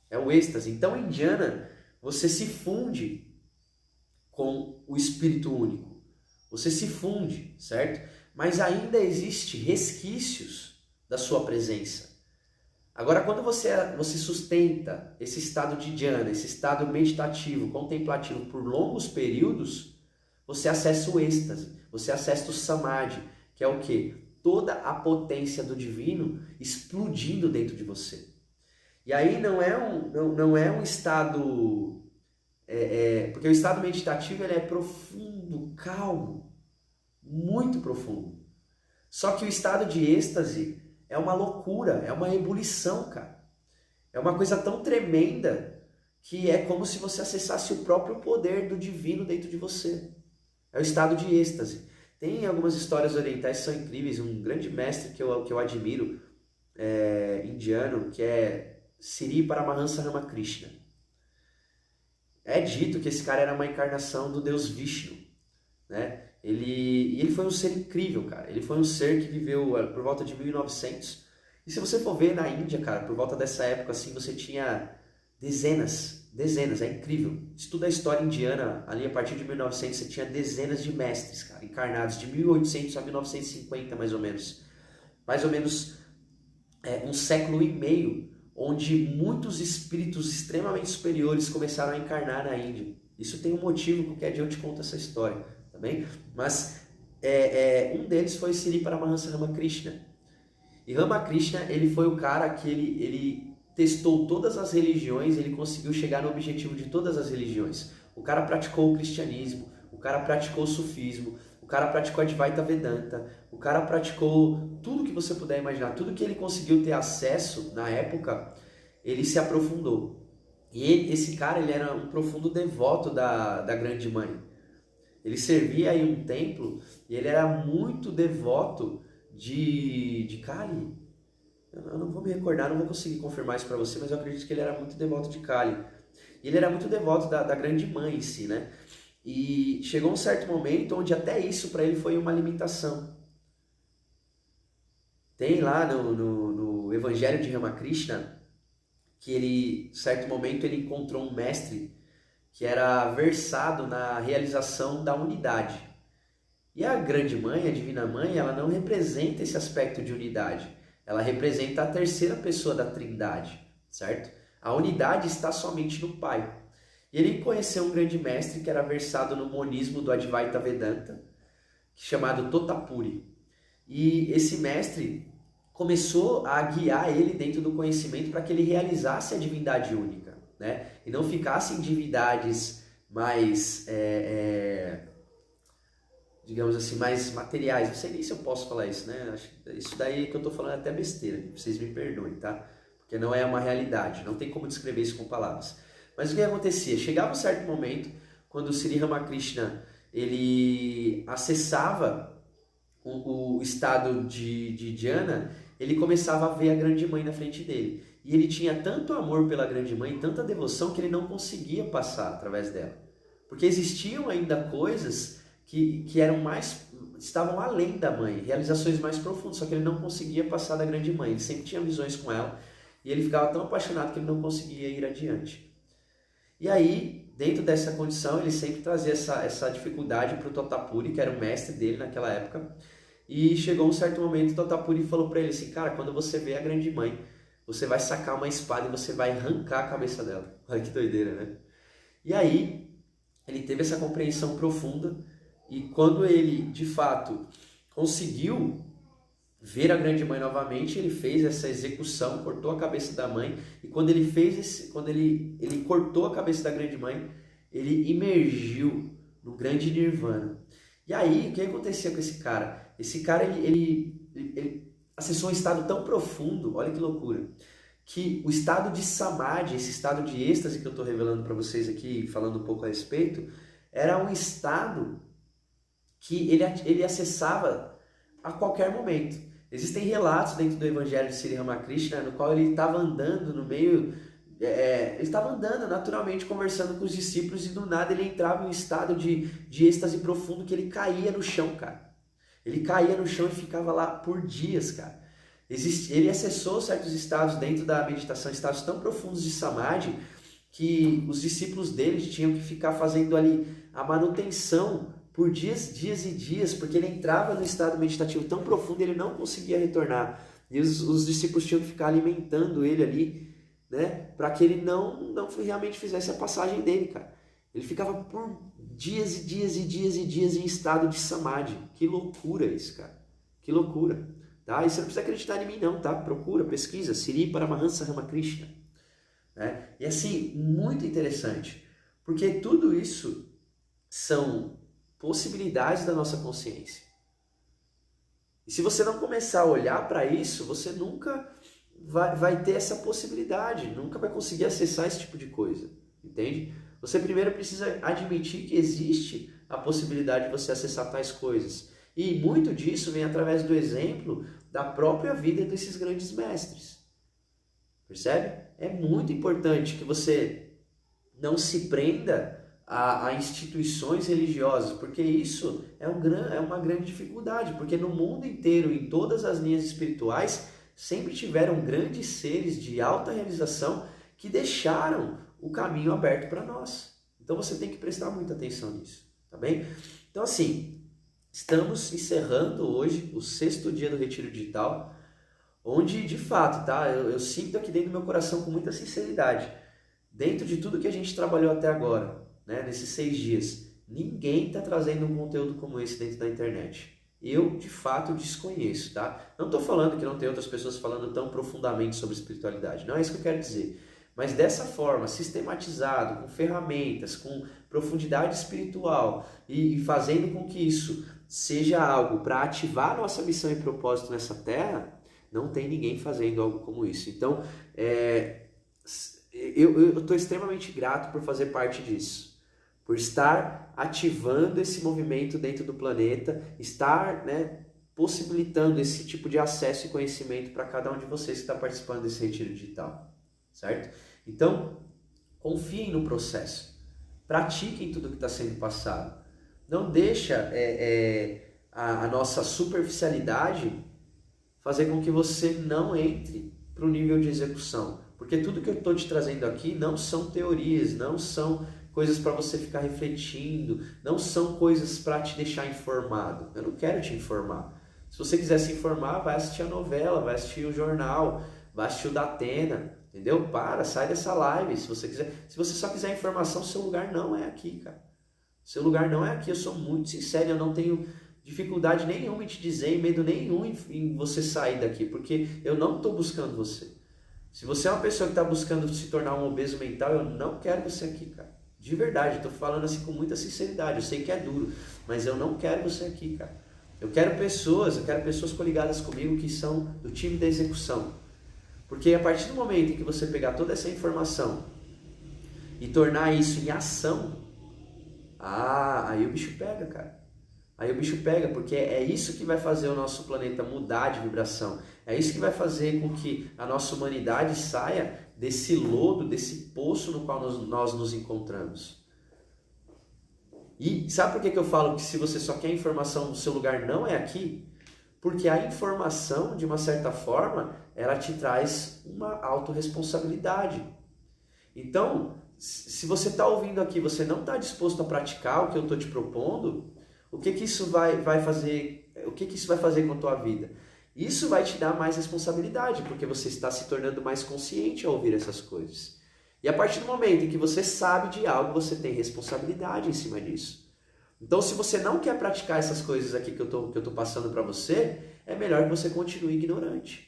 [SPEAKER 1] É o êxtase. Então, em Dhyana, você se funde com o Espírito Único. Você se funde, certo? Mas ainda existe resquícios da sua presença. Agora, quando você sustenta esse estado de dhyana, esse estado meditativo, contemplativo por longos períodos, você acessa o êxtase, você acessa o samadhi, que é o quê? Toda a potência do divino explodindo dentro de você. E aí não é um estado... porque o estado meditativo ele é profundo, calmo, muito profundo. Só que o estado de êxtase é uma loucura, é uma ebulição, cara. É uma coisa tão tremenda que é como se você acessasse o próprio poder do divino dentro de você. É o estado de êxtase. Tem algumas histórias orientais que são incríveis. Um grande mestre que eu admiro, indiano, que é Sri Paramahansa Ramakrishna. É dito que esse cara era uma encarnação do deus Vishnu, né? Ele foi um ser incrível, cara. Ele foi um ser que viveu por volta de 1900. E se você for ver na Índia, cara, por volta dessa época, assim, você tinha dezenas, é incrível. Estuda a história indiana, ali a partir de 1900 você tinha dezenas de mestres, cara, encarnados, de 1800 a 1950, mais ou menos. Mais ou menos um século e meio, onde muitos espíritos extremamente superiores começaram a encarnar na Índia. Isso tem um motivo, qualquer dia eu te conto essa história, tá bem? Mas um deles foi Sri Paramahansa Ramakrishna. E Ramakrishna, ele foi o cara que ele testou todas as religiões, ele conseguiu chegar no objetivo de todas as religiões. O cara praticou o cristianismo, o cara praticou o sufismo, o cara praticou a Advaita Vedanta, o cara praticou tudo que você puder imaginar, tudo que ele conseguiu ter acesso na época, ele se aprofundou. E esse cara, ele era um profundo devoto da Grande Mãe. Ele servia em um templo e ele era muito devoto de Kali. Eu não vou me recordar, não vou conseguir confirmar isso para você, mas eu acredito que ele era muito devoto de Kali. E ele era muito devoto da Grande Mãe em si, né? E chegou um certo momento onde até isso para ele foi uma limitação. Tem lá no Evangelho de Ramakrishna que ele, em certo momento, ele encontrou um mestre que era versado na realização da unidade. E a grande mãe, a divina mãe, ela não representa esse aspecto de unidade. Ela representa a terceira pessoa da trindade, certo? A unidade está somente no Pai. E ele conheceu um grande mestre que era versado no monismo do Advaita Vedanta, chamado Totapuri. E esse mestre começou a guiar ele dentro do conhecimento para que ele realizasse a divindade única, né? E não ficasse em divindades mais, digamos assim, mais materiais. Não sei nem se eu posso falar isso, né? Isso daí que eu estou falando é até besteira, vocês me perdoem, tá? Porque não é uma realidade, não tem como descrever isso com palavras. Mas o que acontecia? Chegava um certo momento, quando o Sri Ramakrishna ele acessava o estado de dhyana, ele começava a ver a grande mãe na frente dele. E ele tinha tanto amor pela grande mãe, tanta devoção, que ele não conseguia passar através dela. Porque existiam ainda coisas que eram estavam além da mãe, realizações mais profundas, só que ele não conseguia passar da grande mãe. Ele sempre tinha visões com ela, e ele ficava tão apaixonado que ele não conseguia ir adiante. E aí, dentro dessa condição, ele sempre trazia essa dificuldade para o Totapuri, que era o mestre dele naquela época. E chegou um certo momento, o Totapuri falou para ele assim, cara, quando você vê a grande mãe, você vai sacar uma espada e você vai arrancar a cabeça dela. Olha que doideira, né? E aí, ele teve essa compreensão profunda, e quando ele, de fato, conseguiu ver a grande mãe novamente, ele fez essa execução, cortou a cabeça da mãe, e quando ele fez quando ele cortou a cabeça da grande mãe, ele imergiu no grande nirvana. E aí, o que acontecia com esse cara? Esse cara, ele acessou um estado tão profundo, olha que loucura, que o estado de samadhi, esse estado de êxtase que eu estou revelando para vocês aqui, falando um pouco a respeito, era um estado que ele acessava a qualquer momento. Existem relatos dentro do Evangelho de Sri Ramakrishna no qual ele estava andando no meio, ele estava andando naturalmente, conversando com os discípulos, e do nada ele entrava em um estado de êxtase profundo que ele caía no chão, cara. Ele caía no chão e ficava lá por dias, cara. Ele acessou certos estados dentro da meditação, estados tão profundos de samadhi, que os discípulos dele tinham que ficar fazendo ali a manutenção por dias e dias, porque ele entrava no estado meditativo tão profundo e ele não conseguia retornar. E os discípulos tinham que ficar alimentando ele ali, né, para que ele não realmente fizesse a passagem dele, cara. Ele ficava por dias e dias e dias e dias em estado de samadhi. Que loucura isso, cara. Que loucura. Tá? E você não precisa acreditar em mim não, tá? Procura, pesquisa, Sri Paramahansa Ramakrishna. Né? E assim, muito interessante, porque tudo isso são possibilidades da nossa consciência. E se você não começar a olhar para isso, você nunca vai ter essa possibilidade, nunca vai conseguir acessar esse tipo de coisa, entende? Você primeiro precisa admitir que existe a possibilidade de você acessar tais coisas. E muito disso vem através do exemplo da própria vida desses grandes mestres. Percebe? É muito importante que você não se prenda a instituições religiosas, porque isso é uma grande dificuldade, porque no mundo inteiro, em todas as linhas espirituais, sempre tiveram grandes seres de alta realização que deixaram o caminho aberto para nós. Então você tem que prestar muita atenção nisso, tá bem? Então assim, estamos encerrando hoje o 6º dia do Retiro Digital, onde de fato, tá? Eu sinto aqui dentro do meu coração com muita sinceridade, dentro de tudo que a gente trabalhou até agora, né, nesses 6 dias, ninguém está trazendo um conteúdo como esse dentro da internet. Eu, de fato, desconheço, tá? Não estou falando que não tem outras pessoas falando tão profundamente sobre espiritualidade, não é isso que eu quero dizer. Mas dessa forma, sistematizado, com ferramentas, com profundidade espiritual e fazendo com que isso seja algo para ativar nossa missão e propósito nessa terra, não tem ninguém fazendo algo como isso. Então, eu estou extremamente grato por fazer parte disso, por estar ativando esse movimento dentro do planeta, estar, né, possibilitando esse tipo de acesso e conhecimento para cada um de vocês que está participando desse retiro digital, certo? Então, confiem no processo, pratiquem tudo que está sendo passado, não deixa a nossa superficialidade fazer com que você não entre para o nível de execução, porque tudo que eu estou te trazendo aqui não são teorias, não são coisas para você ficar refletindo, não são coisas para te deixar informado. Eu não quero te informar. Se você quiser se informar, vai assistir a novela, vai assistir o jornal, vai assistir o Datena, entendeu? Sai dessa live, se você quiser. Se você só quiser informação, seu lugar não é aqui, cara. Seu lugar não é aqui, eu sou muito sincero, eu não tenho dificuldade nenhuma em te dizer e medo nenhum em você sair daqui, porque eu não estou buscando você. Se você é uma pessoa que está buscando se tornar um obeso mental, eu não quero você aqui, cara. De verdade, estou falando assim com muita sinceridade, eu sei que é duro, mas eu não quero você aqui, cara. Eu quero pessoas coligadas comigo que são do time da execução. Porque a partir do momento em que você pegar toda essa informação e tornar isso em ação, aí o bicho pega, cara. Aí o bicho pega, porque é isso que vai fazer o nosso planeta mudar de vibração. É isso que vai fazer com que a nossa humanidade saia desse lodo, desse poço no qual nós nos encontramos. E sabe por que eu falo que se você só quer informação, o seu lugar não é aqui? Porque a informação, de uma certa forma, ela te traz uma autorresponsabilidade. Então, se você está ouvindo aqui, você não está disposto a praticar o que eu estou te propondo, o que isso vai fazer? O que isso vai fazer com a tua vida? Isso vai te dar mais responsabilidade, porque você está se tornando mais consciente ao ouvir essas coisas. E a partir do momento em que você sabe de algo, você tem responsabilidade em cima disso. Então, se você não quer praticar essas coisas aqui que eu tô passando para você, é melhor que você continue ignorante.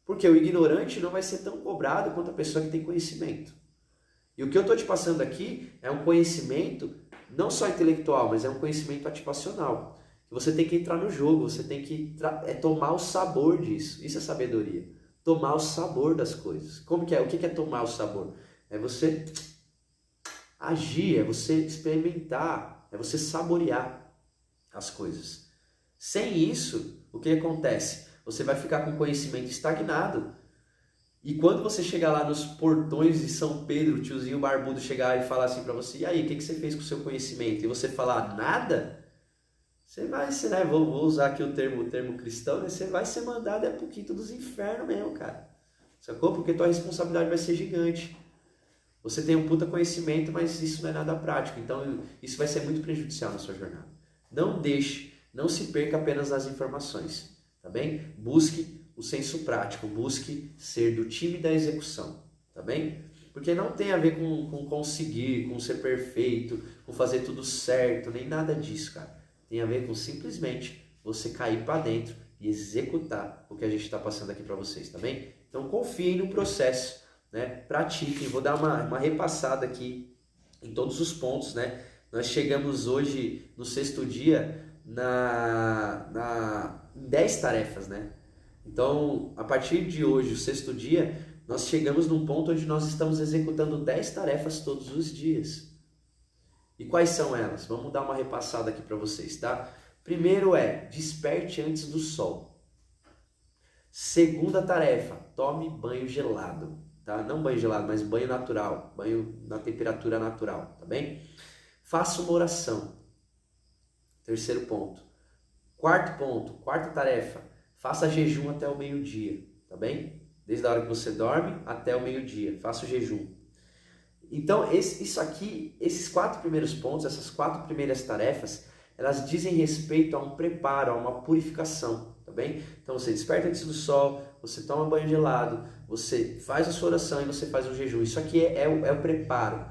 [SPEAKER 1] Porque o ignorante não vai ser tão cobrado quanto a pessoa que tem conhecimento. E o que eu estou te passando aqui é um conhecimento não só intelectual, mas é um conhecimento ativacional. Você tem que entrar no jogo, você tem que tomar o sabor disso. Isso é sabedoria. Tomar o sabor das coisas. Como que é? O que é tomar o sabor? É você agir, é você experimentar, é você saborear as coisas. Sem isso, o que acontece? Você vai ficar com conhecimento estagnado. E quando você chegar lá nos portões de São Pedro, o tiozinho barbudo chegar e falar assim pra você, e aí, o que você fez com o seu conhecimento? E você falar nada, você vai, né? Vou usar aqui o termo cristão, né? Você vai ser mandado pro quinto dos infernos mesmo, cara. Sacou? Porque tua responsabilidade vai ser gigante. Você tem um puta conhecimento, mas isso não é nada prático. Então, isso vai ser muito prejudicial na sua jornada. Não se perca apenas nas informações, tá bem? Busque o senso prático, busque ser do time da execução, tá bem? Porque não tem a ver com conseguir, com ser perfeito, com fazer tudo certo, nem nada disso, cara. Tem a ver com simplesmente você cair para dentro e executar o que a gente está passando aqui para vocês, tá bem? Então confiem no processo, né? Pratiquem. Vou dar uma repassada aqui em todos os pontos, né? Nós chegamos hoje no 6º dia em 10 tarefas, né? Então, a partir de hoje, o 6º dia, nós chegamos num ponto onde nós estamos executando 10 tarefas todos os dias. E quais são elas? Vamos dar uma repassada aqui para vocês, tá? Primeiro desperte antes do sol. Segunda tarefa, tome banho gelado, tá? Não banho gelado, mas banho natural, banho na temperatura natural, tá bem? Faça uma oração. Terceiro ponto. Quarta tarefa, faça jejum até o meio-dia, tá bem? Desde a hora que você dorme até o meio-dia, faça o jejum. Então, esses 4 primeiros pontos, essas 4 primeiras tarefas, elas dizem respeito a um preparo, a uma purificação, tá bem? Então, você desperta antes do sol, você toma banho gelado, você faz a sua oração e você faz o jejum. Isso aqui é o preparo,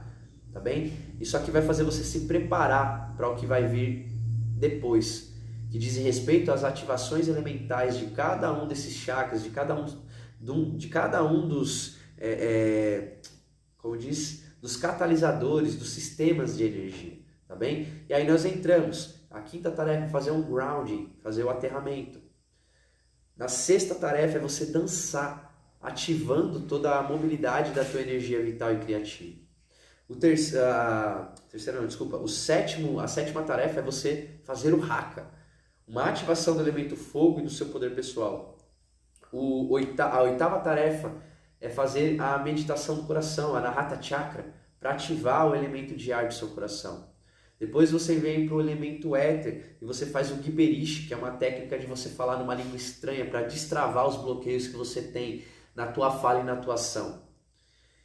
[SPEAKER 1] tá bem? Isso aqui vai fazer você se preparar para o que vai vir depois, que dizem respeito às ativações elementais de cada um desses chakras, de cada um dos, como diz, dos catalisadores, dos sistemas de energia, tá bem? E aí nós entramos, a 5ª tarefa é fazer um grounding, fazer o aterramento. Na 6ª tarefa é você dançar, ativando toda a mobilidade da tua energia vital e criativa. A 7ª tarefa é você fazer o haka, uma ativação do elemento fogo e do seu poder pessoal. A 8ª tarefa é fazer a meditação do coração, a Anahata Chakra, para ativar o elemento de ar do seu coração. Depois você vem para o elemento éter e você faz o Giberish, que é uma técnica de você falar numa língua estranha para destravar os bloqueios que você tem na tua fala e na tua ação.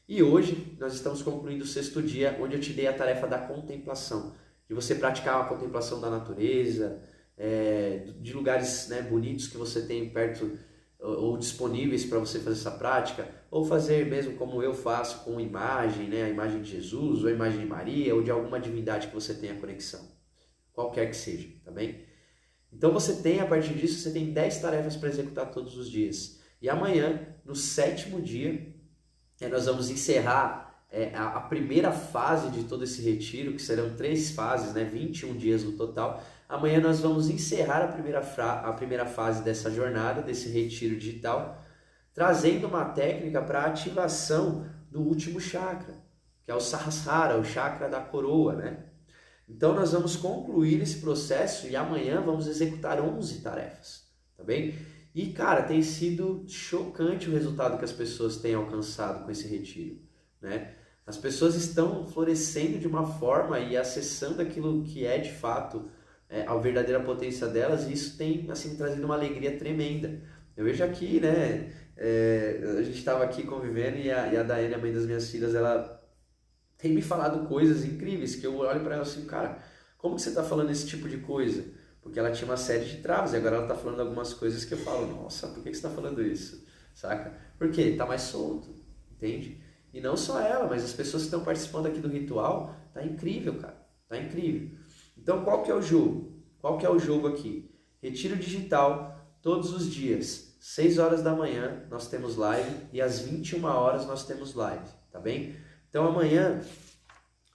[SPEAKER 1] E hoje nós estamos concluindo o 6º dia, onde eu te dei a tarefa da contemplação, de você praticar a contemplação da natureza, de lugares, né, bonitos que você tem perto ou disponíveis para você fazer essa prática, ou fazer mesmo como eu faço com imagem, né, a imagem de Jesus, ou a imagem de Maria, ou de alguma divindade que você tenha conexão, qualquer que seja, tá bem? Então você tem, a partir disso, você tem 10 tarefas para executar todos os dias. E amanhã, no 7º dia, nós vamos encerrar a primeira fase de todo esse retiro, que serão 3 fases, né, 21 dias no total. Amanhã nós vamos encerrar a primeira fase dessa jornada, desse retiro digital, trazendo uma técnica para a ativação do último chakra, que é o Sahasrara, o chakra da coroa, né? Então nós vamos concluir esse processo e amanhã vamos executar 11 tarefas, tá bem? E cara, tem sido chocante o resultado que as pessoas têm alcançado com esse retiro, né? As pessoas estão florescendo de uma forma e acessando aquilo que é de fato a verdadeira potência delas, e isso tem assim trazido uma alegria tremenda. Eu vejo aqui, né? A gente estava aqui convivendo e a Daiane, a mãe das minhas filhas, ela tem me falado coisas incríveis que eu olho para ela assim, cara, como que você está falando esse tipo de coisa? Porque ela tinha uma série de travas e agora ela está falando algumas coisas que eu falo, nossa, por que você está falando isso? Saca? Porque está mais solto, entende? E não só ela, mas as pessoas que estão participando aqui do ritual, tá incrível, cara, tá incrível. Então qual que é o jogo? Qual que é o jogo aqui? Retiro digital, todos os dias, 6 horas da manhã nós temos live e às 21 horas nós temos live, tá bem? Então amanhã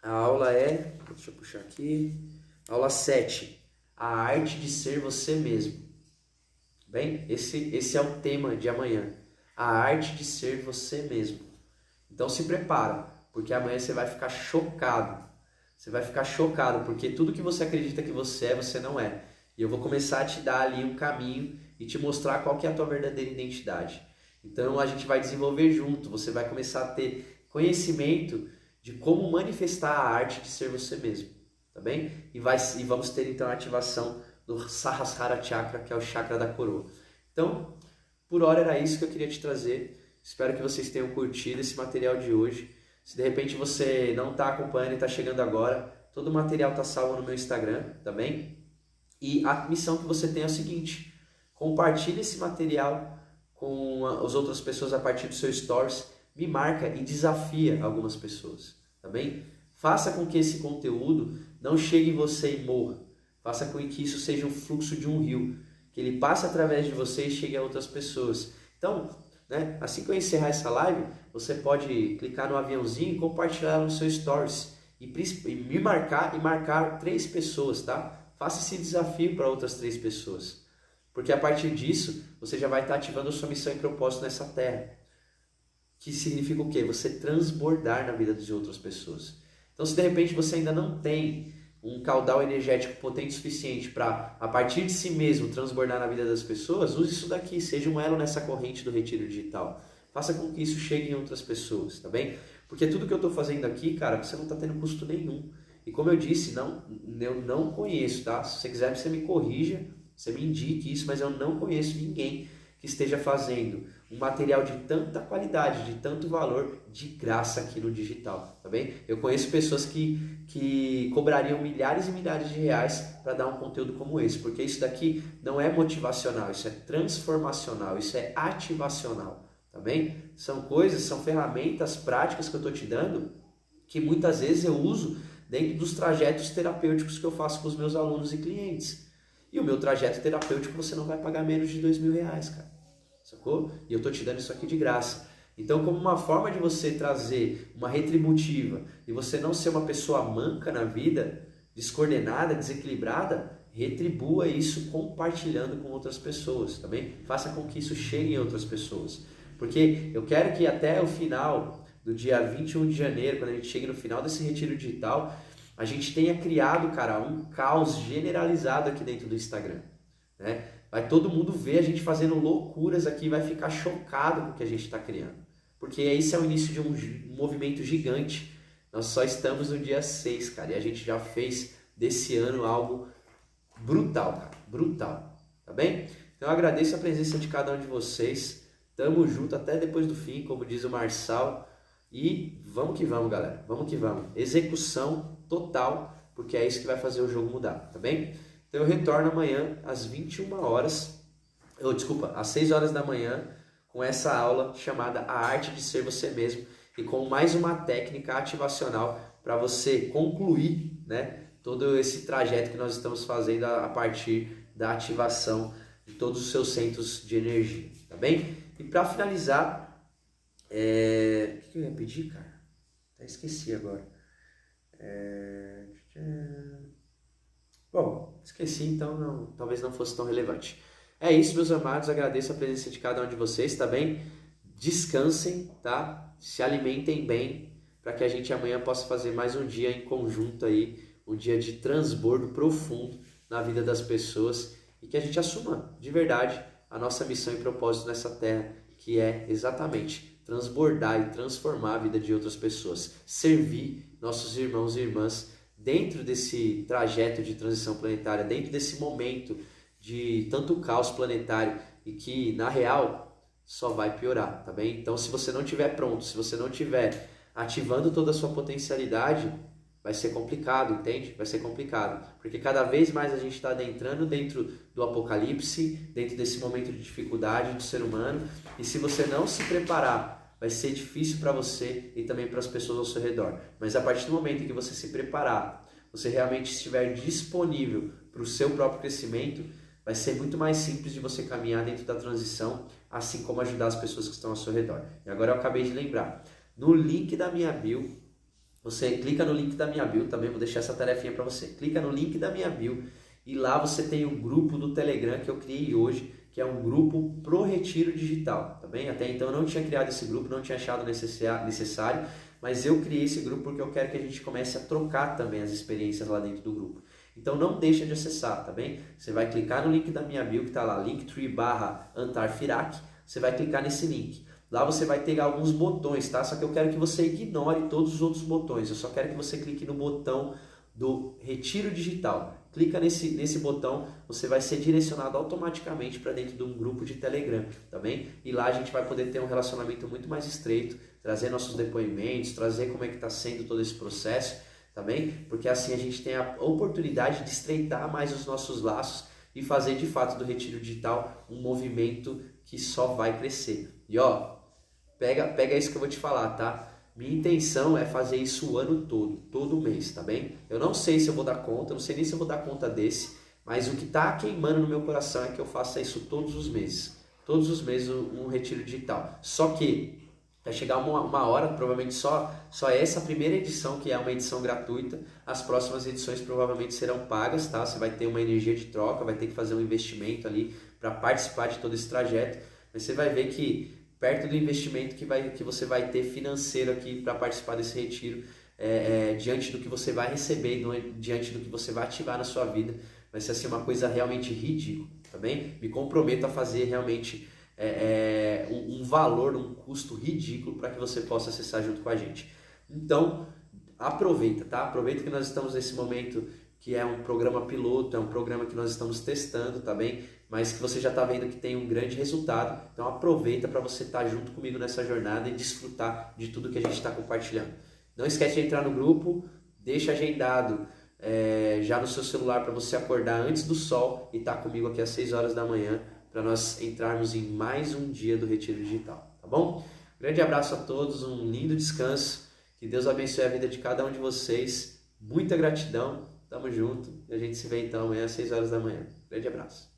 [SPEAKER 1] a aula deixa eu puxar aqui, aula 7, a arte de ser você mesmo. Bem, esse é o tema de amanhã, a arte de ser você mesmo. Então se prepara, porque amanhã você vai ficar chocado. Você vai ficar chocado, porque tudo que você acredita que você não é. E eu vou começar a te dar ali um caminho e te mostrar qual que é a tua verdadeira identidade. Então a gente vai desenvolver junto, você vai começar a ter conhecimento de como manifestar a arte de ser você mesmo, tá bem? E vamos ter então a ativação do Sahasrara Chakra, que é o chakra da coroa. Então, por hora era isso que eu queria te trazer. Espero que vocês tenham curtido esse material de hoje. Se de repente você não está acompanhando e está chegando agora, todo o material está salvo no meu Instagram, tá bem? E a missão que você tem é a seguinte: compartilhe esse material com as outras pessoas a partir do seu stories, me marca e desafia algumas pessoas, tá bem? Faça com que esse conteúdo não chegue em você e morra. Faça com que isso seja um fluxo de um rio, que ele passe através de você e chegue a outras pessoas. Então, né, assim que eu encerrar essa live, você pode clicar no aviãozinho e compartilhar no seu stories e me marcar e marcar 3 pessoas, tá? Faça esse desafio para outras 3 pessoas, porque a partir disso você já vai estar ativando a sua missão e propósito nessa terra, que significa o quê? Você transbordar na vida de outras pessoas. Então, se de repente você ainda não tem um caudal energético potente o suficiente para, a partir de si mesmo, transbordar na vida das pessoas, use isso daqui, seja um elo nessa corrente do retiro digital. Faça com que isso chegue em outras pessoas, tá bem? Porque tudo que eu estou fazendo aqui, cara, você não está tendo custo nenhum. E como eu disse, eu não conheço, tá? Se você quiser, você me corrija, você me indique isso, mas eu não conheço ninguém que esteja fazendo um material de tanta qualidade, de tanto valor, de graça aqui no digital, tá bem? Eu conheço pessoas que cobrariam milhares e milhares de reais para dar um conteúdo como esse, porque isso daqui não é motivacional, isso é transformacional, isso é ativacional, tá bem? São coisas, são ferramentas práticas que eu estou te dando, que muitas vezes eu uso dentro dos trajetos terapêuticos que eu faço com os meus alunos e clientes. E o meu trajeto terapêutico você não vai pagar menos de R$2.000, cara. Sacou? E eu tô te dando isso aqui de graça. Então, como uma forma de você trazer uma retributiva e você não ser uma pessoa manca na vida, descoordenada, desequilibrada, retribua isso compartilhando com outras pessoas, tá bem? Faça com que isso chegue em outras pessoas. Porque eu quero que até o final do dia 21 de janeiro, quando a gente chegue no final desse retiro digital, a gente tenha criado, cara, um caos generalizado aqui dentro do Instagram, né? Vai todo mundo ver a gente fazendo loucuras aqui, vai ficar chocado com o que a gente está criando. Porque esse é o início de um movimento gigante. Nós só estamos no dia 6, cara, e a gente já fez desse ano algo brutal, cara, brutal, tá bem? Então eu agradeço a presença de cada um de vocês, tamo junto até depois do fim, como diz o Marçal. E vamos que vamos, galera. Vamos que vamos. Execução total, porque é isso que vai fazer o jogo mudar, tá bem? Então eu retorno amanhã às 21 horas, às 6 horas da manhã, com essa aula chamada A Arte de Ser Você Mesmo e com mais uma técnica ativacional para você concluir, né, todo esse trajeto que nós estamos fazendo a partir da ativação de todos os seus centros de energia, tá bem? E para finalizar, o que eu ia pedir, cara? Até esqueci agora. Bom, esqueci, então talvez não fosse tão relevante. É isso, meus amados, agradeço a presença de cada um de vocês, tá bem? Descansem, tá? Se alimentem bem, para que a gente amanhã possa fazer mais um dia em conjunto aí, um dia de transbordo profundo na vida das pessoas e que a gente assuma de verdade a nossa missão e propósito nessa terra, que é exatamente transbordar e transformar a vida de outras pessoas, servir nossos irmãos e irmãs dentro desse trajeto de transição planetária, dentro desse momento de tanto caos planetário e que, na real, só vai piorar, tá bem? Então, se você não estiver pronto, se você não estiver ativando toda a sua potencialidade, vai ser complicado, entende? Vai ser complicado, porque cada vez mais a gente está adentrando dentro do apocalipse, dentro desse momento de dificuldade do ser humano, e se você não se preparar, vai ser difícil para você e também para as pessoas ao seu redor. Mas a partir do momento em que você se preparar, você realmente estiver disponível para o seu próprio crescimento, vai ser muito mais simples de você caminhar dentro da transição, assim como ajudar as pessoas que estão ao seu redor. E agora eu acabei de lembrar, no link da minha bio, você clica no link da minha bio, também vou deixar essa tarefinha para você. Clica no link da minha bio e lá você tem o grupo do Telegram que eu criei hoje, que é um grupo pro retiro digital, tá bem? Até então eu não tinha criado esse grupo, não tinha achado necessário, mas eu criei esse grupo porque eu quero que a gente comece a trocar também as experiências lá dentro do grupo. Então não deixa de acessar, tá bem? Você vai clicar no link da minha bio que tá lá, linktree/AntarFirak, você vai clicar nesse link. Lá você vai ter alguns botões, tá? Só que eu quero que você ignore todos os outros botões. Eu só quero que você clique no botão do Retiro Digital. Clica nesse botão, você vai ser direcionado automaticamente para dentro de um grupo de Telegram, tá bem? E lá a gente vai poder ter um relacionamento muito mais estreito, trazer nossos depoimentos, trazer como é que está sendo todo esse processo, tá bem? Porque assim a gente tem a oportunidade de estreitar mais os nossos laços e fazer de fato do Retiro Digital um movimento que só vai crescer. E ó, pega isso que eu vou te falar, tá? Minha intenção é fazer isso o ano todo mês, tá bem? Eu não sei se eu vou dar conta, não sei nem se eu vou dar conta desse, mas o que tá queimando no meu coração é que eu faça isso todos os meses. Todos os meses um retiro digital. Só que vai chegar uma hora, provavelmente só essa primeira edição, que é uma edição gratuita, as próximas edições provavelmente serão pagas, tá? Você vai ter uma energia de troca, vai ter que fazer um investimento ali para participar de todo esse trajeto, mas você vai ver que perto do investimento que você vai ter financeiro aqui para participar desse retiro, diante do que você vai receber, diante do que você vai ativar na sua vida, vai ser assim uma coisa realmente ridícula, tá bem? Me comprometo a fazer realmente um valor, um custo ridículo para que você possa acessar junto com a gente. Então, aproveita, tá? Aproveita que nós estamos nesse momento que é um programa piloto, é um programa que nós estamos testando, tá bem? Mas que você já está vendo que tem um grande resultado. Então aproveita para você estar junto comigo nessa jornada e desfrutar de tudo que a gente está compartilhando. Não esquece de entrar no grupo, deixa agendado já no seu celular para você acordar antes do sol e estar comigo aqui às 6 horas da manhã para nós entrarmos em mais um dia do Retiro Digital, tá bom? Grande abraço a todos, um lindo descanso, que Deus abençoe a vida de cada um de vocês, muita gratidão, tamo junto e a gente se vê então amanhã às 6 horas da manhã. Grande abraço.